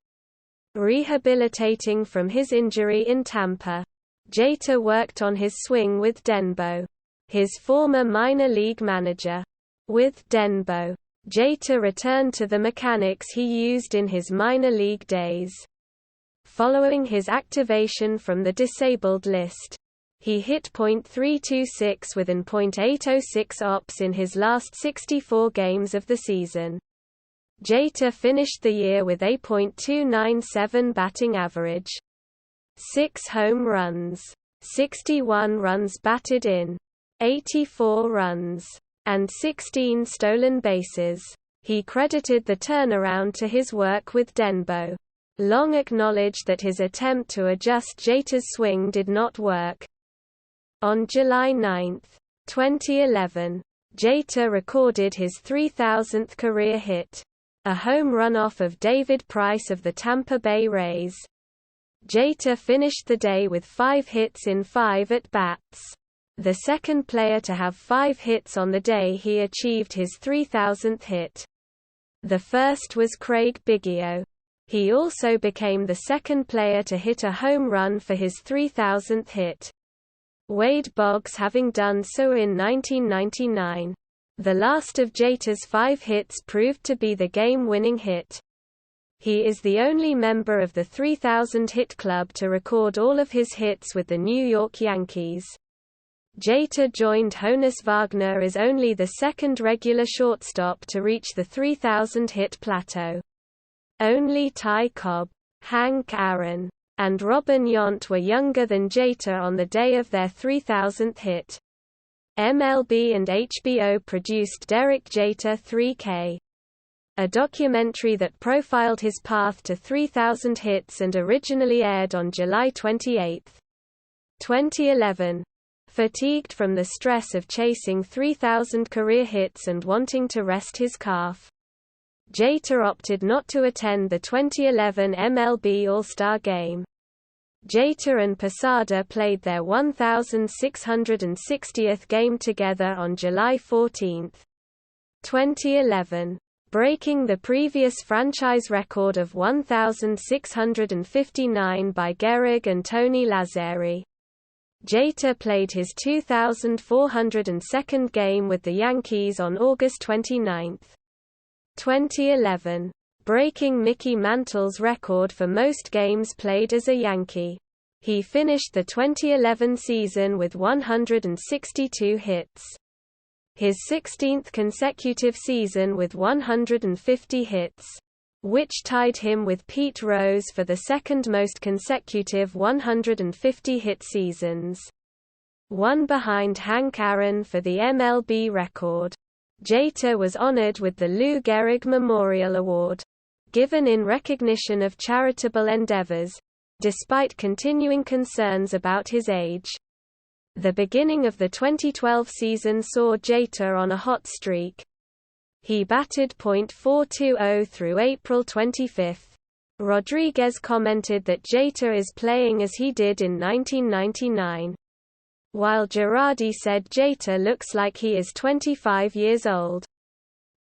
Rehabilitating from his injury in Tampa, Jeter worked on his swing with Denbo, his former minor league manager. With Denbo, Jeter returned to the mechanics he used in his minor league days. Following his activation from the disabled list, he hit .326 with an .806 OPS in his last 64 games of the season. Jeter finished the year with a .297 batting average, 6 home runs, 61 runs batted in, 84 runs, and 16 stolen bases. He credited the turnaround to his work with Denbo. Long acknowledged that his attempt to adjust Jeter's swing did not work. On July 9, 2011, Jeter recorded his 3,000th career hit, a home run off of David Price of the Tampa Bay Rays. Jeter finished the day with 5 hits in 5 at-bats. The second player to have 5 hits on the day he achieved his 3,000th hit. The first was Craig Biggio. He also became the second player to hit a home run for his 3,000th hit, Wade Boggs having done so in 1999. The last of Jeter's 5 hits proved to be the game-winning hit. He is the only member of the 3,000-hit club to record all of his hits with the New York Yankees. Jeter joined Honus Wagner as only the second regular shortstop to reach the 3,000-hit plateau. Only Ty Cobb, Hank Aaron, and Robin Yount were younger than Jeter on the day of their 3,000th hit. MLB and HBO produced Derek Jeter 3K, a documentary that profiled his path to 3,000 hits and originally aired on July 28, 2011. Fatigued from the stress of chasing 3,000 career hits and wanting to rest his calf, Jeter opted not to attend the 2011 MLB All-Star Game. Jeter and Posada played their 1,660th game together on July 14, 2011, breaking the previous franchise record of 1,659 by Gehrig and Tony Lazzeri. Jeter played his 2,402nd game with the Yankees on August 29. 2011. Breaking Mickey Mantle's record for most games played as a Yankee. He finished the 2011 season with 162 hits. His 16th consecutive season with 150 hits, which tied him with Pete Rose for the second most consecutive 150-hit seasons. One behind Hank Aaron for the MLB record. Jeter was honored with the Lou Gehrig Memorial Award, given in recognition of charitable endeavors, despite continuing concerns about his age. The beginning of the 2012 season saw Jeter on a hot streak. He batted .420 through April 25. Rodriguez commented that Jeter is playing as he did in 1999. While Girardi said Jeter looks like he is 25 years old.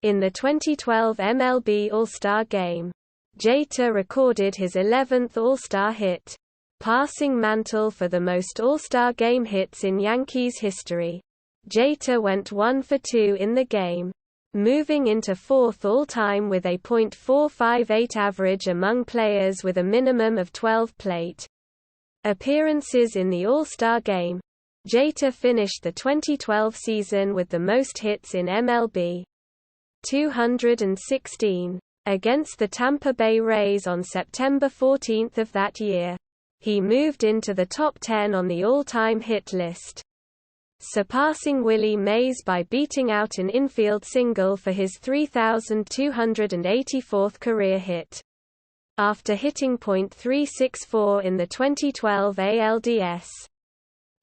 In the 2012 MLB All-Star Game, Jeter recorded his 11th All-Star hit, passing Mantle for the most All-Star Game hits in Yankees history. Jeter went 1 for 2 in the game, moving into fourth all-time with a .458 average among players with a minimum of 12 plate appearances in the All-Star Game. Jeter finished the 2012 season with the most hits in MLB, 216, against the Tampa Bay Rays on September 14 of that year. He moved into the top 10 on the all-time hit list, surpassing Willie Mays by beating out an infield single for his 3,284th career hit. After hitting .364 in the 2012 ALDS,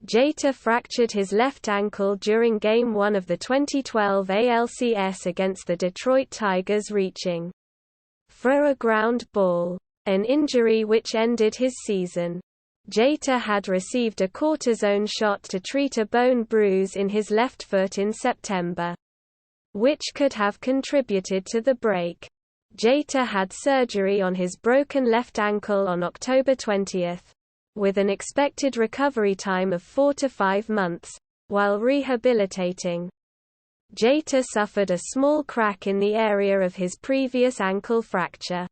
Jeter fractured his left ankle during Game 1 of the 2012 ALCS against the Detroit Tigers, reaching for a ground ball, an injury which ended his season. Jeter had received a cortisone shot to treat a bone bruise in his left foot in September, which could have contributed to the break. Jeter had surgery on his broken left ankle on October 20, with an expected recovery time of 4 to 5 months. While rehabilitating, Jeter suffered a small crack in the area of his previous ankle fracture.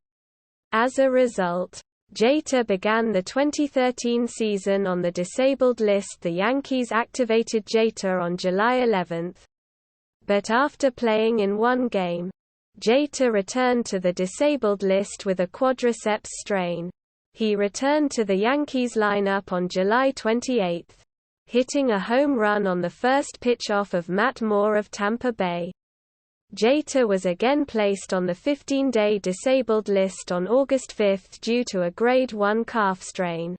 As a result, Jeter began the 2013 season on the disabled list. The Yankees activated Jeter on July 11, but after playing in one game, Jeter returned to the disabled list with a quadriceps strain. He returned to the Yankees lineup on July 28, hitting a home run on the first pitch off of Matt Moore of Tampa Bay. Jeter was again placed on the 15-day disabled list on August 5 due to a grade 1 calf strain.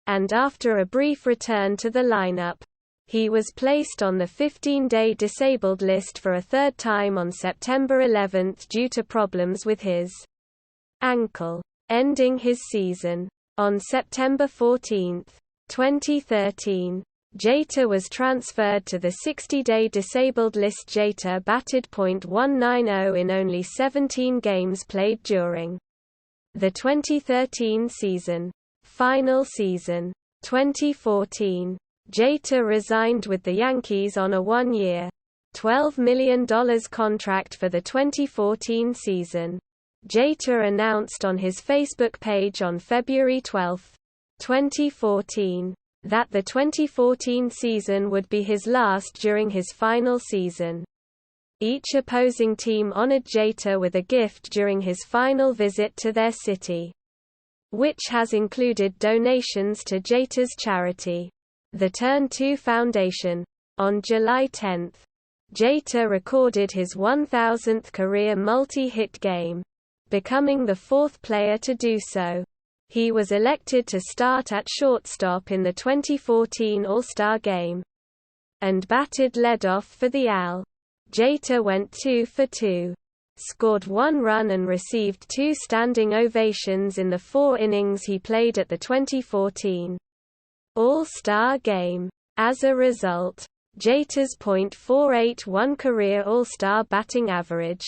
And after a brief return to the lineup, he was placed on the 15-day disabled list for a third time on September 11 due to problems with his ankle, ending his season. On September 14, 2013, Jeter was transferred to the 60-day disabled list. Jeter batted .190 in only 17 games played during the 2013 season. Final season. 2014. Jeter resigned with the Yankees on a one-year, $12 million contract for the 2014 season. Jeter announced on his Facebook page on February 12, 2014, that the 2014 season would be his last during his final season. Each opposing team honored Jeter with a gift during his final visit to their city, which has included donations to Jeter's charity, the Turn 2 Foundation. On July 10, Jeter recorded his 1,000th career multi-hit game, becoming the fourth player to do so. He was elected to start at shortstop in the 2014 All-Star Game, and batted leadoff for the AL. Jeter went 2 for 2, scored 1 run and received 2 standing ovations in the 4 innings he played at the 2014 All-Star Game. As a result, Jeter's .481 career All-Star batting average,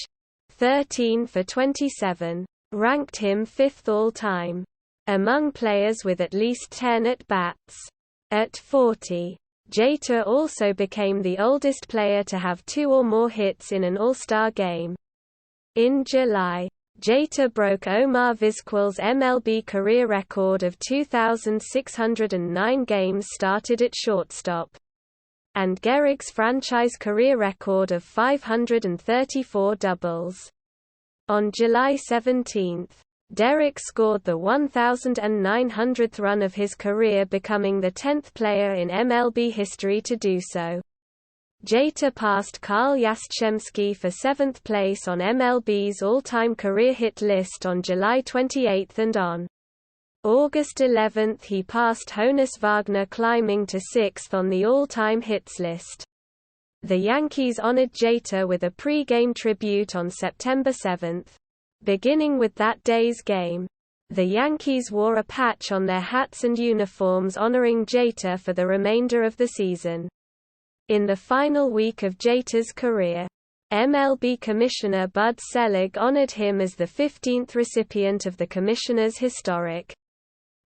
13 for 27, ranked him 5th all-time among players with at least 10 at-bats. At 40, Jeter also became the oldest player to have 2 or more hits in an All-Star game. In July, Jeter broke Omar Vizquel's MLB career record of 2,609 games started at shortstop, and Gehrig's franchise career record of 534 doubles. On July 17, Derek scored the 1,900th run of his career, becoming the 10th player in MLB history to do so. Jeter passed Carl Yastrzemski for 7th place on MLB's all-time career hit list on July 28, and on August 11 he passed Honus Wagner, climbing to 6th on the all-time hits list. The Yankees honored Jeter with a pre-game tribute on September 7. Beginning with that day's game, the Yankees wore a patch on their hats and uniforms honoring Jeter for the remainder of the season. In the final week of Jeter's career, MLB Commissioner Bud Selig honored him as the 15th recipient of the Commissioner's Historic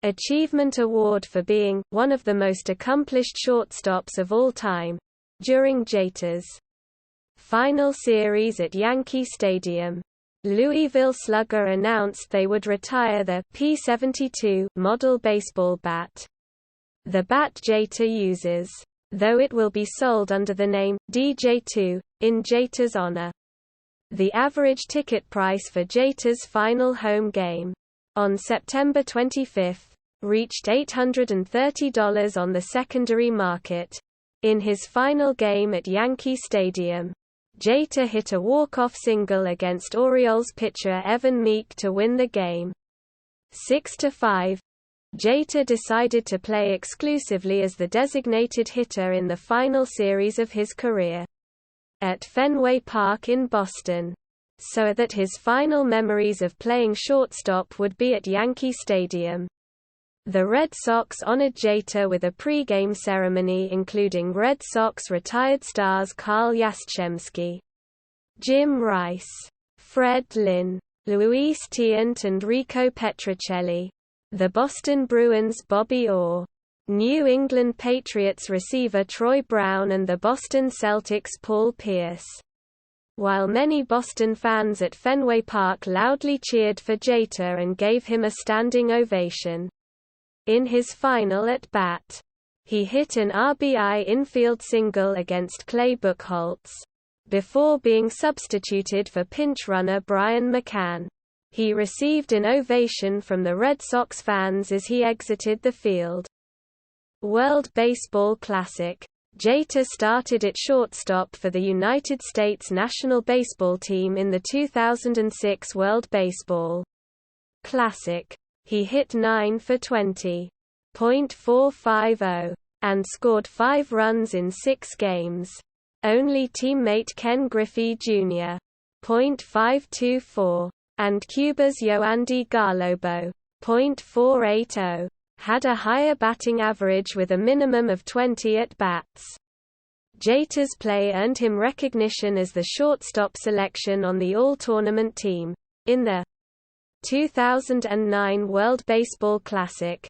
Achievement Award for being one of the most accomplished shortstops of all time. During Jeter's final series at Yankee Stadium, Louisville Slugger announced they would retire the P72 model baseball bat. The bat Jeter uses, though it will be sold under the name DJ2 in Jeter's honor. The average ticket price for Jeter's final home game, on September 25, reached $830 on the secondary market. In his final game at Yankee Stadium, Jeter hit a walk-off single against Orioles pitcher Evan Meek to win the game. 6-5. Jeter decided to play exclusively as the designated hitter in the final series of his career at Fenway Park in Boston, so that his final memories of playing shortstop would be at Yankee Stadium. The Red Sox honored Jeter with a pre-game ceremony including Red Sox retired stars Carl Yastrzemski, Jim Rice, Fred Lynn, Luis Tiant and Rico Petrocelli, the Boston Bruins' Bobby Orr, New England Patriots receiver Troy Brown and the Boston Celtics' Paul Pierce. While many Boston fans at Fenway Park loudly cheered for Jeter and gave him a standing ovation. In his final at-bat, he hit an RBI infield single against Clay Buchholz, before being substituted for pinch runner Brian McCann. He received an ovation from the Red Sox fans as he exited the field. World Baseball Classic. Jeter started at shortstop for the United States national baseball team in the 2006 World Baseball Classic. He hit 9 for 20.450 and scored 5 runs in 6 games. Only teammate Ken Griffey Jr. .524 and Cuba's Yoandy Garlobo .480 had a higher batting average with a minimum of 20 at-bats. Jeter's play earned him recognition as the shortstop selection on the All-Tournament team. In the 2009 World Baseball Classic,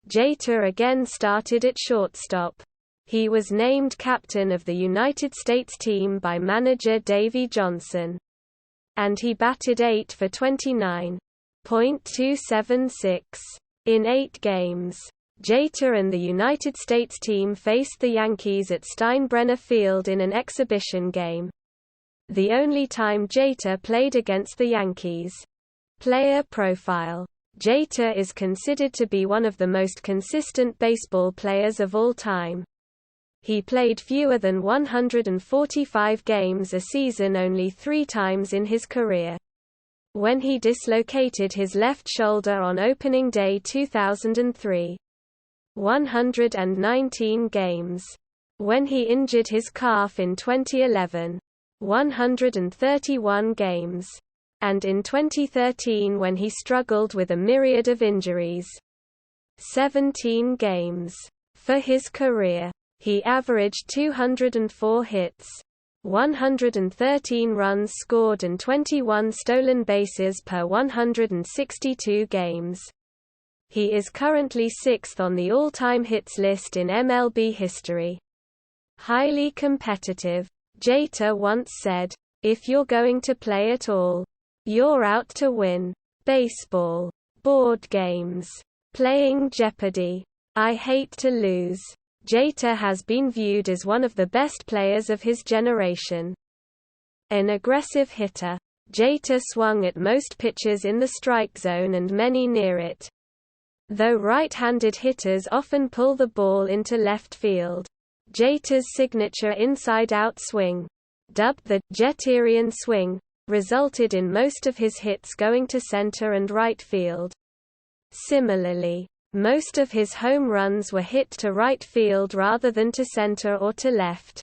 Jeter again started at shortstop. He was named captain of the United States team by manager Davey Johnson, and he batted 8 for 29.276. In 8 games, Jeter and the United States team faced the Yankees at Steinbrenner Field in an exhibition game. The only time Jeter played against the Yankees. Player profile. Jeter is considered to be one of the most consistent baseball players of all time. He played fewer than 145 games a season only 3 times in his career. When he dislocated his left shoulder on opening day 2003. 119 games. When he injured his calf in 2011. 131 games. And in 2013 when he struggled with a myriad of injuries. 17 games. For his career, he averaged 204 hits, 113 runs scored and 21 stolen bases per 162 games. He is currently 6th on the all-time hits list in MLB history. Highly competitive. Jeter once said, "If you're going to play at all, You're Out to Win, baseball, board games, playing Jeopardy, I Hate to Lose. Jeter has been viewed as one of the best players of his generation. An aggressive hitter, Jeter swung at most pitches in the strike zone and many near it. Though right-handed hitters often pull the ball into left field, Jeter's signature inside-out swing, dubbed the Jeterian swing, resulted in most of his hits going to center and right field. Similarly, most of his home runs were hit to right field rather than to center or to left.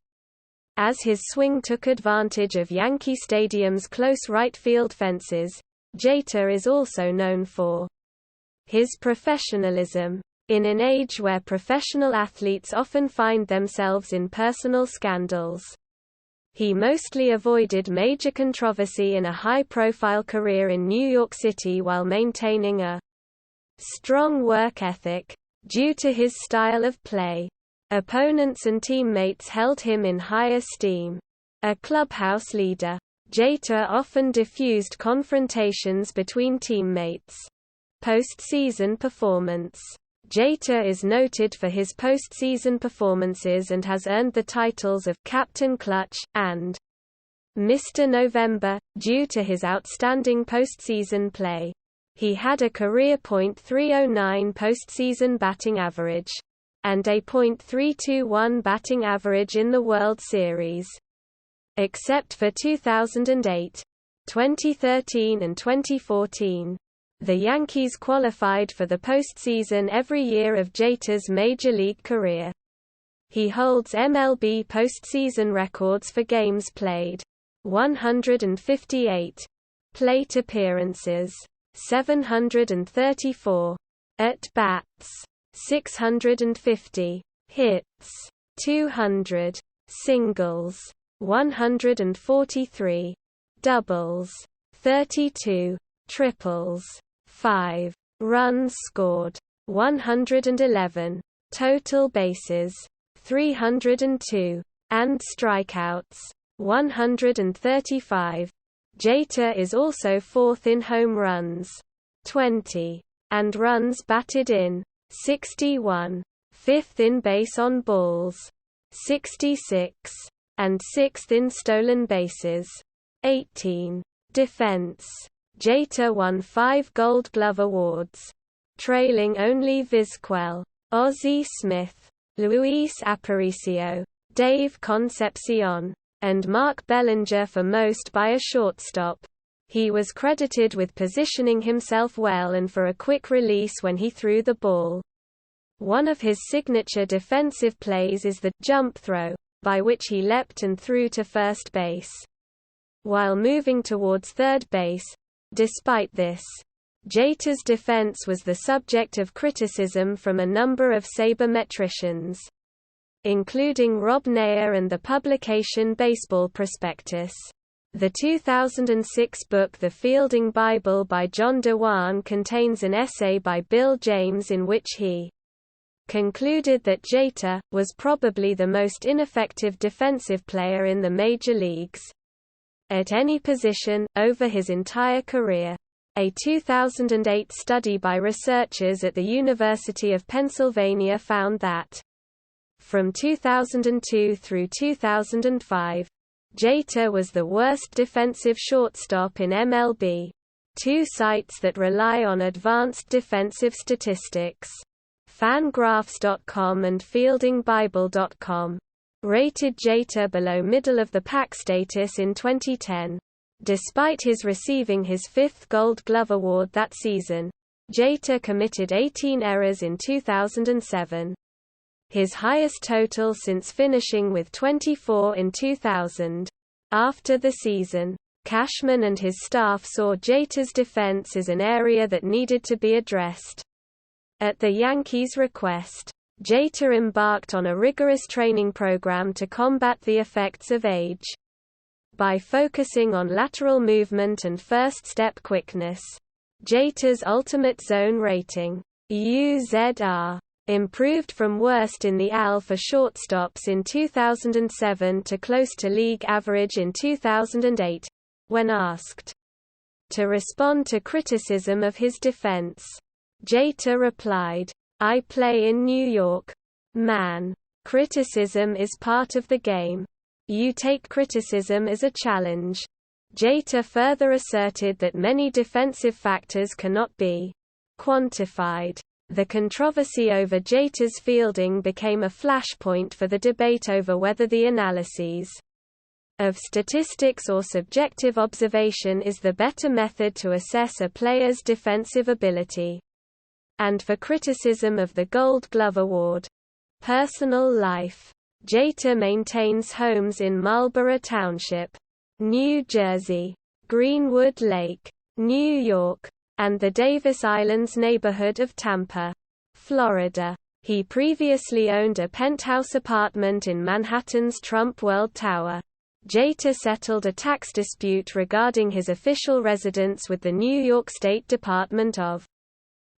As his swing took advantage of Yankee Stadium's close right field fences, Jeter is also known for his professionalism. In an age where professional athletes often find themselves in personal scandals, he mostly avoided major controversy in a high-profile career in New York City while maintaining a strong work ethic. Due to his style of play, opponents and teammates held him in high esteem. A clubhouse leader, Jeter often diffused confrontations between teammates. Postseason performance. Jeter is noted for his postseason performances and has earned the titles of Captain Clutch and Mr. November, due to his outstanding postseason play. He had a career .309 postseason batting average and a .321 batting average in the World Series. Except for 2008, 2013 and 2014. The Yankees qualified for the postseason every year of Jeter's major league career. He holds MLB postseason records for games played, 158, plate appearances, 734, at-bats, 650, hits, 200, singles, 143, doubles, 32, triples, 5 runs scored, 111 total bases, 302 and strikeouts, 135. Jeter is also fourth in home runs, 20, and runs batted in, 61, fifth in base on balls, 66, and sixth in stolen bases, 18. Defense. Jeter won 5 Gold Glove awards, trailing only Vizquel, Ozzie Smith, Luis Aparicio, Dave Concepcion, and Mark Bellinger for most by a shortstop. He was credited with positioning himself well and for a quick release when he threw the ball. One of his signature defensive plays is the jump throw, by which he leapt and threw to first base, while moving towards third base. Despite this, Jeter's defense was the subject of criticism from a number of sabermetricians, including Rob Nair and the publication Baseball Prospectus. The 2006 book The Fielding Bible by John DeWan contains an essay by Bill James in which he concluded that Jeter was probably the most ineffective defensive player in the major leagues at any position, over his entire career. A 2008 study by researchers at the University of Pennsylvania found that, from 2002 through 2005, Jeter was the worst defensive shortstop in MLB. 2 sites that rely on advanced defensive statistics, Fangraphs.com and FieldingBible.com, rated Jeter below middle-of-the-pack status in 2010. Despite his receiving his 5th Gold Glove award that season, Jeter committed 18 errors in 2007. His highest total since finishing with 24 in 2000. After the season, Cashman and his staff saw Jeter's defense as an area that needed to be addressed. At the Yankees' request, Jeter embarked on a rigorous training program to combat the effects of age. By focusing on lateral movement and first-step quickness, Jeter's ultimate zone rating, UZR, improved from worst in the AL for shortstops in 2007 to close to league average in 2008. When asked To respond to criticism of his defense, Jeter replied, "I play in New York, man. Criticism is part of the game. You take criticism as a challenge." Jeter further asserted that many defensive factors cannot be quantified. The controversy over Jeter's fielding became a flashpoint for the debate over whether the analyses of statistics or subjective observation is the better method to assess a player's defensive ability. And for criticism of the Gold Glove Award. Personal life. Jeter maintains homes in Marlborough Township, New Jersey, Greenwood Lake, New York, and the Davis Islands neighborhood of Tampa, Florida. He previously owned a penthouse apartment in Manhattan's Trump World Tower. Jeter settled a tax dispute regarding his official residence with the New York State Department of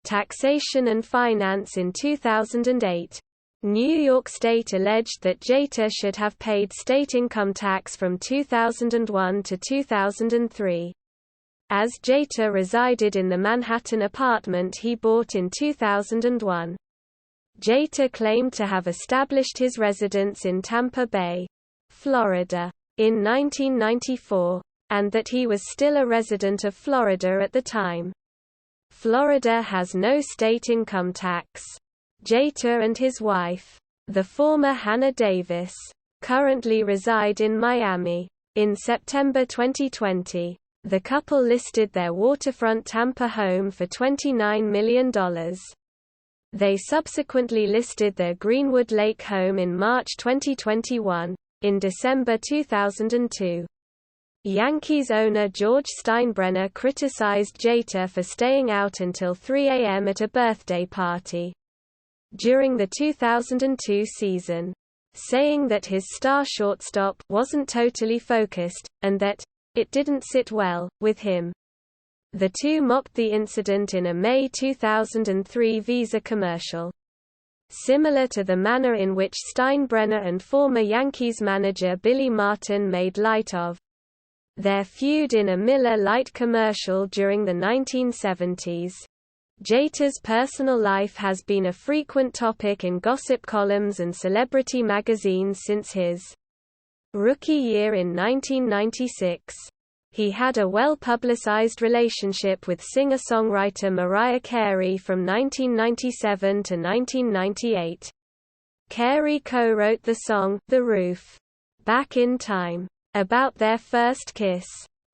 Taxation and Finance in 2008. New York State alleged that Jeter should have paid state income tax from 2001 to 2003. As Jeter resided in the Manhattan apartment he bought in 2001. Jeter claimed to have established his residence in Tampa Bay, Florida, in 1994, and that he was still a resident of Florida at the time. Florida has no state income tax. Jeter and his wife, the former Hannah Davis, currently reside in Miami. In September 2020, the couple listed their waterfront Tampa home for $29 million. They subsequently listed their Greenwood Lake home in March 2021. In December 2002, Yankees owner George Steinbrenner criticized Jeter for staying out until 3 a.m. at a birthday party during the 2002 season, saying that his star shortstop wasn't totally focused, and that it didn't sit well with him. The two mocked the incident in a May 2003 Visa commercial. Similar to the manner in which Steinbrenner and former Yankees manager Billy Martin made light of their feud in a Miller Lite commercial during the 1970s. Jeter's personal life has been a frequent topic in gossip columns and celebrity magazines since his rookie year in 1996. He had a well-publicized relationship with singer-songwriter Mariah Carey from 1997 to 1998. Carey co-wrote the song, "The Roof," Back in Time, about their first kiss.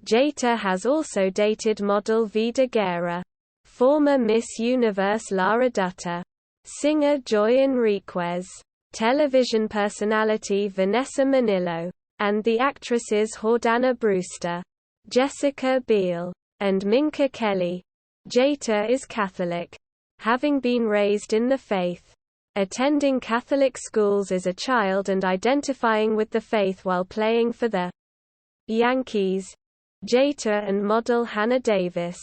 Jeter has also dated model Vida Guerra, former Miss Universe Lara Dutta, singer Joy Enriquez, television personality Vanessa Manillo, and the actresses Jordana Brewster, Jessica Biel, and Minka Kelly. Jeter is Catholic, having been raised in the faith, attending Catholic schools as a child and identifying with the faith while playing for the Yankees. Jeter and model Hannah Davis,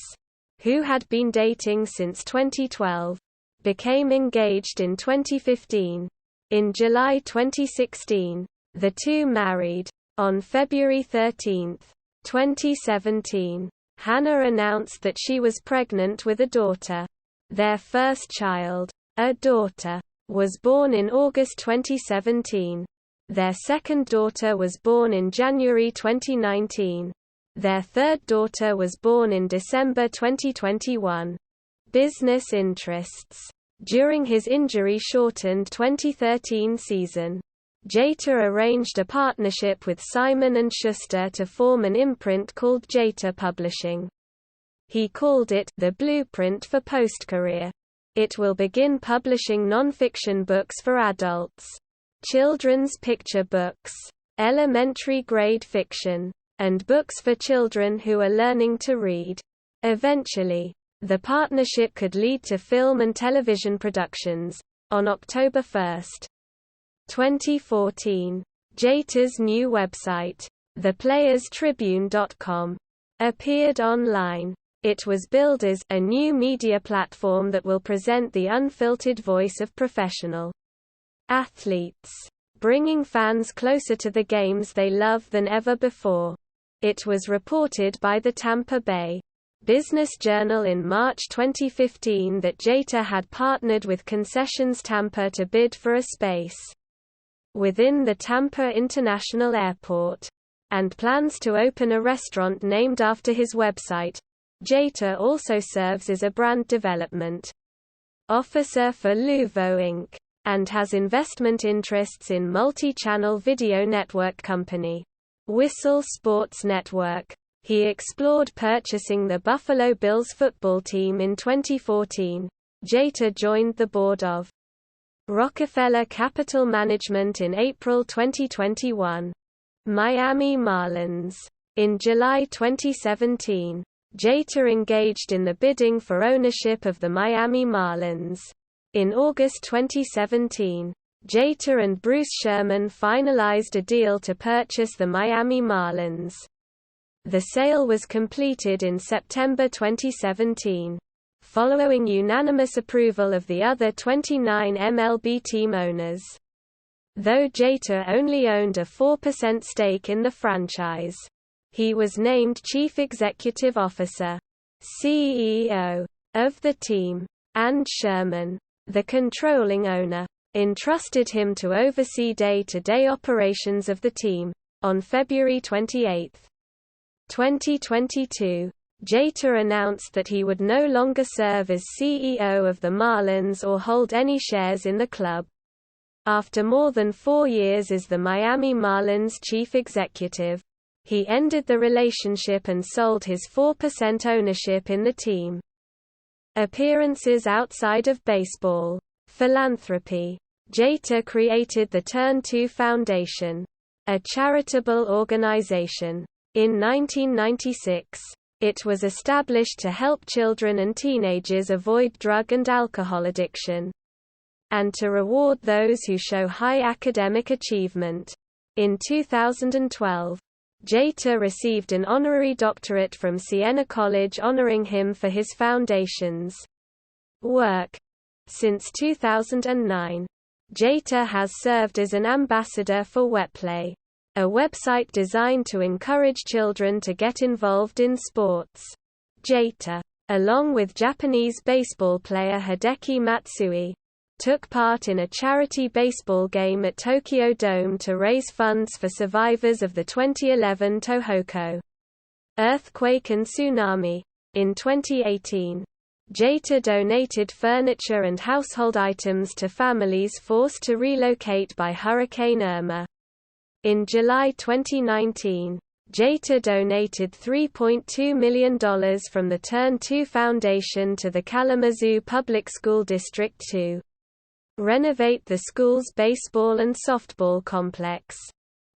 who had been dating since 2012, became engaged in 2015. In July 2016, the two married. On February 13, 2017, Hannah announced that she was pregnant with a daughter. Their first child, a daughter, was born in August 2017. Their second daughter was born in January 2019. Their third daughter was born in December 2021. Business interests. During his injury-shortened 2013 season, Jeter arranged a partnership with Simon & Schuster to form an imprint called Jeter Publishing. He called it the Blueprint for Post-Career. It will begin publishing non-fiction books for adults, children's picture books, elementary grade fiction, and books for children who are learning to read. Eventually, the partnership could lead to film and television productions. On October 1, 2014, Jeter's new website, theplayerstribune.com, appeared online. It was billed as a new media platform that will present the unfiltered voice of professional athletes, bringing fans closer to the games they love than ever before. It was reported by the Tampa Bay Business Journal in March 2015 that Jeter had partnered with Concessions Tampa to bid for a space within the Tampa International Airport, and plans to open a restaurant named after his website. Jeter also serves as a brand development officer for Luvo Inc. and has investment interests in multi-channel video network company Whistle Sports Network. He explored purchasing the Buffalo Bills football team in 2014. Jeter joined the board of Rockefeller Capital Management in April 2021. Miami Marlins. In July 2017, Jeter engaged in the bidding for ownership of the Miami Marlins. In August 2017, Jeter and Bruce Sherman finalized a deal to purchase the Miami Marlins. The sale was completed in September 2017, following unanimous approval of the other 29 MLB team owners. Though Jeter only owned a 4% stake in the franchise, he was named Chief Executive Officer, CEO, of the team, and Sherman, the controlling owner, entrusted him to oversee day-to-day operations of the team. On February 28, 2022, Jeter announced that he would no longer serve as CEO of the Marlins or hold any shares in the club. After more than 4 years as the Miami Marlins chief executive, he ended the relationship and sold his 4% ownership in the team. Appearances outside of baseball. Philanthropy. Jeter created the Turn 2 Foundation, a charitable organization. In 1996, it was established to help children and teenagers avoid drug and alcohol addiction, and to reward those who show high academic achievement. In 2012, Jeter received an honorary doctorate from Siena College honoring him for his foundation's work. Since 2009, Jeter has served as an ambassador for WePlay, a website designed to encourage children to get involved in sports. Jeter, along with Japanese baseball player Hideki Matsui, took part in a charity baseball game at Tokyo Dome to raise funds for survivors of the 2011 Tohoku earthquake and tsunami. In 2018, Jeter donated furniture and household items to families forced to relocate by Hurricane Irma. In July 2019, Jeter donated $3.2 million from the Turn 2 Foundation to the Kalamazoo Public School District to renovate the school's baseball and softball complex.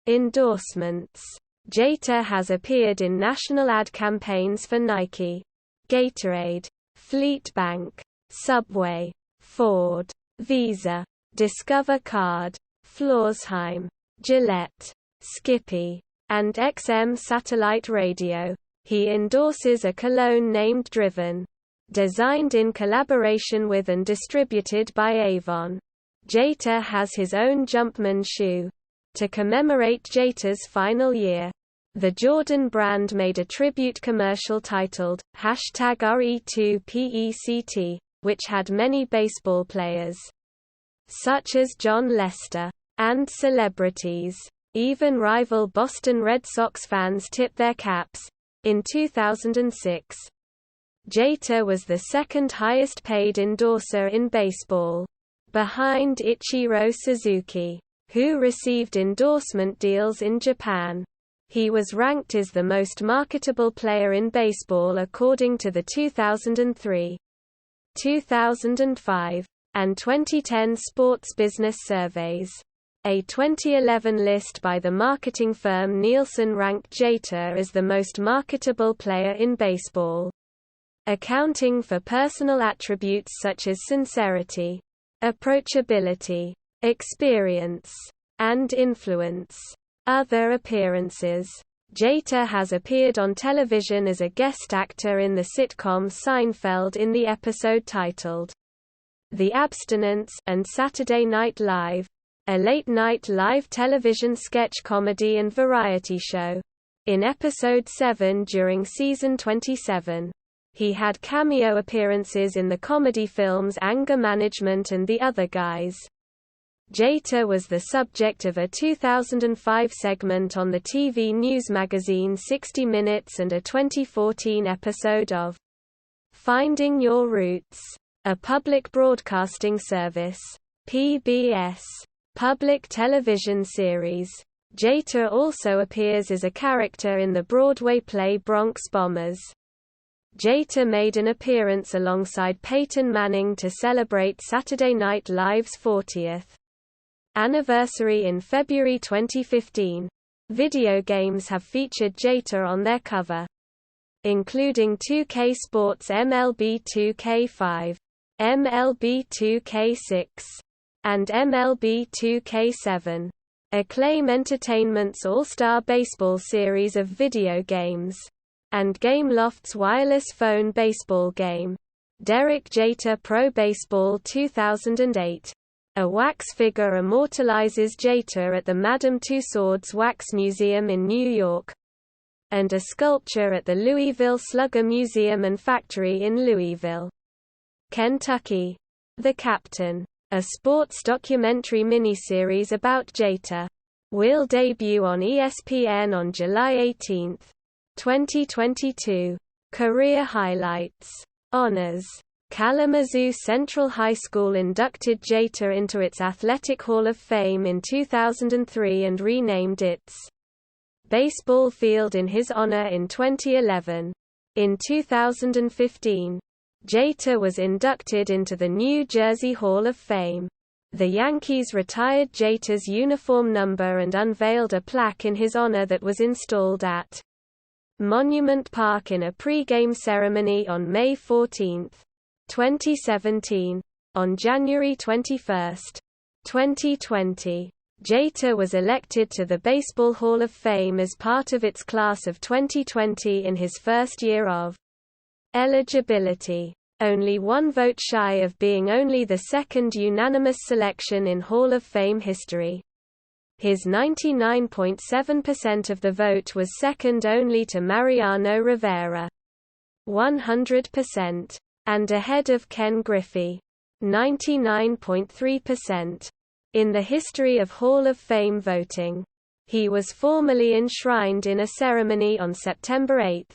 Endorsements. Jeter has appeared in national ad campaigns for Nike, Gatorade, Fleet Bank, Subway, Ford, Visa, Discover Card, Florsheim, Gillette, Skippy, and XM Satellite Radio. He endorses a cologne named Driven, designed in collaboration with and distributed by Avon. Jeter has his own Jumpman shoe. To commemorate Jeter's final year, the Jordan brand made a tribute commercial titled #RE2PECT, which had many baseball players, such as John Lester, and celebrities. Even rival Boston Red Sox fans tipped their caps. In 2006, Jeter was the second highest paid endorser in baseball, behind Ichiro Suzuki, who received endorsement deals in Japan. He was ranked as the most marketable player in baseball according to the 2003, 2005, and 2010 Sports Business Surveys. A 2011 list by the marketing firm Nielsen ranked Jeter as the most marketable player in baseball, accounting for personal attributes such as sincerity, approachability, experience, and influence. Other appearances. Jeter has appeared on television as a guest actor in the sitcom Seinfeld in the episode titled The Abstinence and Saturday Night Live, a late-night live television sketch comedy and variety show. In episode 7 during season 27, He had cameo appearances in the comedy films Anger Management and The Other Guys. Jeter was the subject of a 2005 segment on the TV news magazine 60 Minutes and a 2014 episode of Finding Your Roots, a public broadcasting service (PBS) public television series. Jeter also appears as a character in the Broadway play Bronx Bombers. Jeter made an appearance alongside Peyton Manning to celebrate Saturday Night Live's 40th anniversary in February 2015. Video games have featured Jeter on their cover, including 2K Sports MLB 2K5, MLB 2K6, and MLB 2K7. Acclaim Entertainment's All-Star Baseball series of video games, and Gameloft's wireless phone baseball game, Derek Jeter Pro Baseball 2008. A wax figure immortalizes Jeter at the Madame Tussauds Wax Museum in New York, and a sculpture at the Louisville Slugger Museum and Factory in Louisville, Kentucky. The Captain, a sports documentary miniseries about Jeter, will debut on ESPN on July 18, 2022. Career highlights. Honors. Kalamazoo Central High School inducted Jeter into its Athletic Hall of Fame in 2003 and renamed its baseball field in his honor in 2011. In 2015, Jeter was inducted into the New Jersey Hall of Fame. The Yankees retired Jeter's uniform number and unveiled a plaque in his honor that was installed at Monument Park in a pre-game ceremony on May 14, 2017. On January 21, 2020, Jeter was elected to the Baseball Hall of Fame as part of its class of 2020 in his first year of eligibility. Only one vote shy of being only the second unanimous selection in Hall of Fame history. His 99.7% of the vote was second only to Mariano Rivera, 100%, and ahead of Ken Griffey, 99.3%. In the history of Hall of Fame voting, he was formally enshrined in a ceremony on September 8,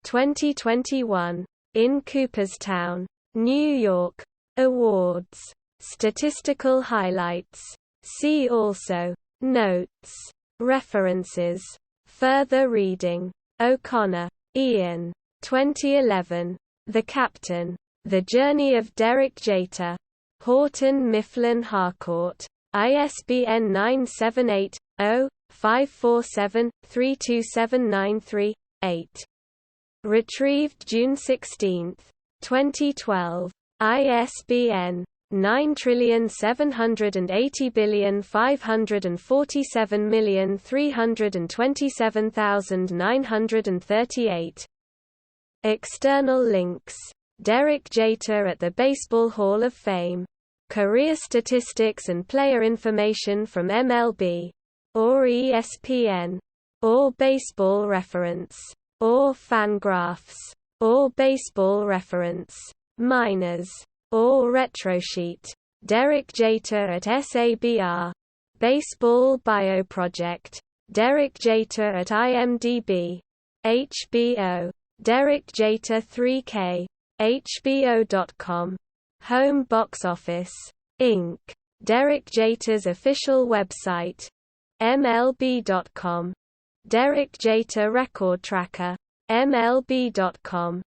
2021, in Cooperstown, New York. Awards. Statistical highlights. See also. Notes. References. Further reading. O'Connor, Ian. 2011. The Captain. The Journey of Derek Jeter. Houghton Mifflin Harcourt. ISBN 978-0-547-32793-8. Retrieved June 16, 2012. ISBN 9780547327938. External links. Derek Jeter at the Baseball Hall of Fame. Career statistics and player information from MLB, or ESPN, or Baseball Reference, or Fangraphs, or Baseball Reference, Minors, or Retrosheet. Derek Jeter at SABR. Baseball Bio Project. Derek Jeter at IMDb. HBO. Derek Jeter 3K. HBO.com. Home Box Office. Inc. Derek Jeter's official website. MLB.com. Derek Jeter Record Tracker. MLB.com.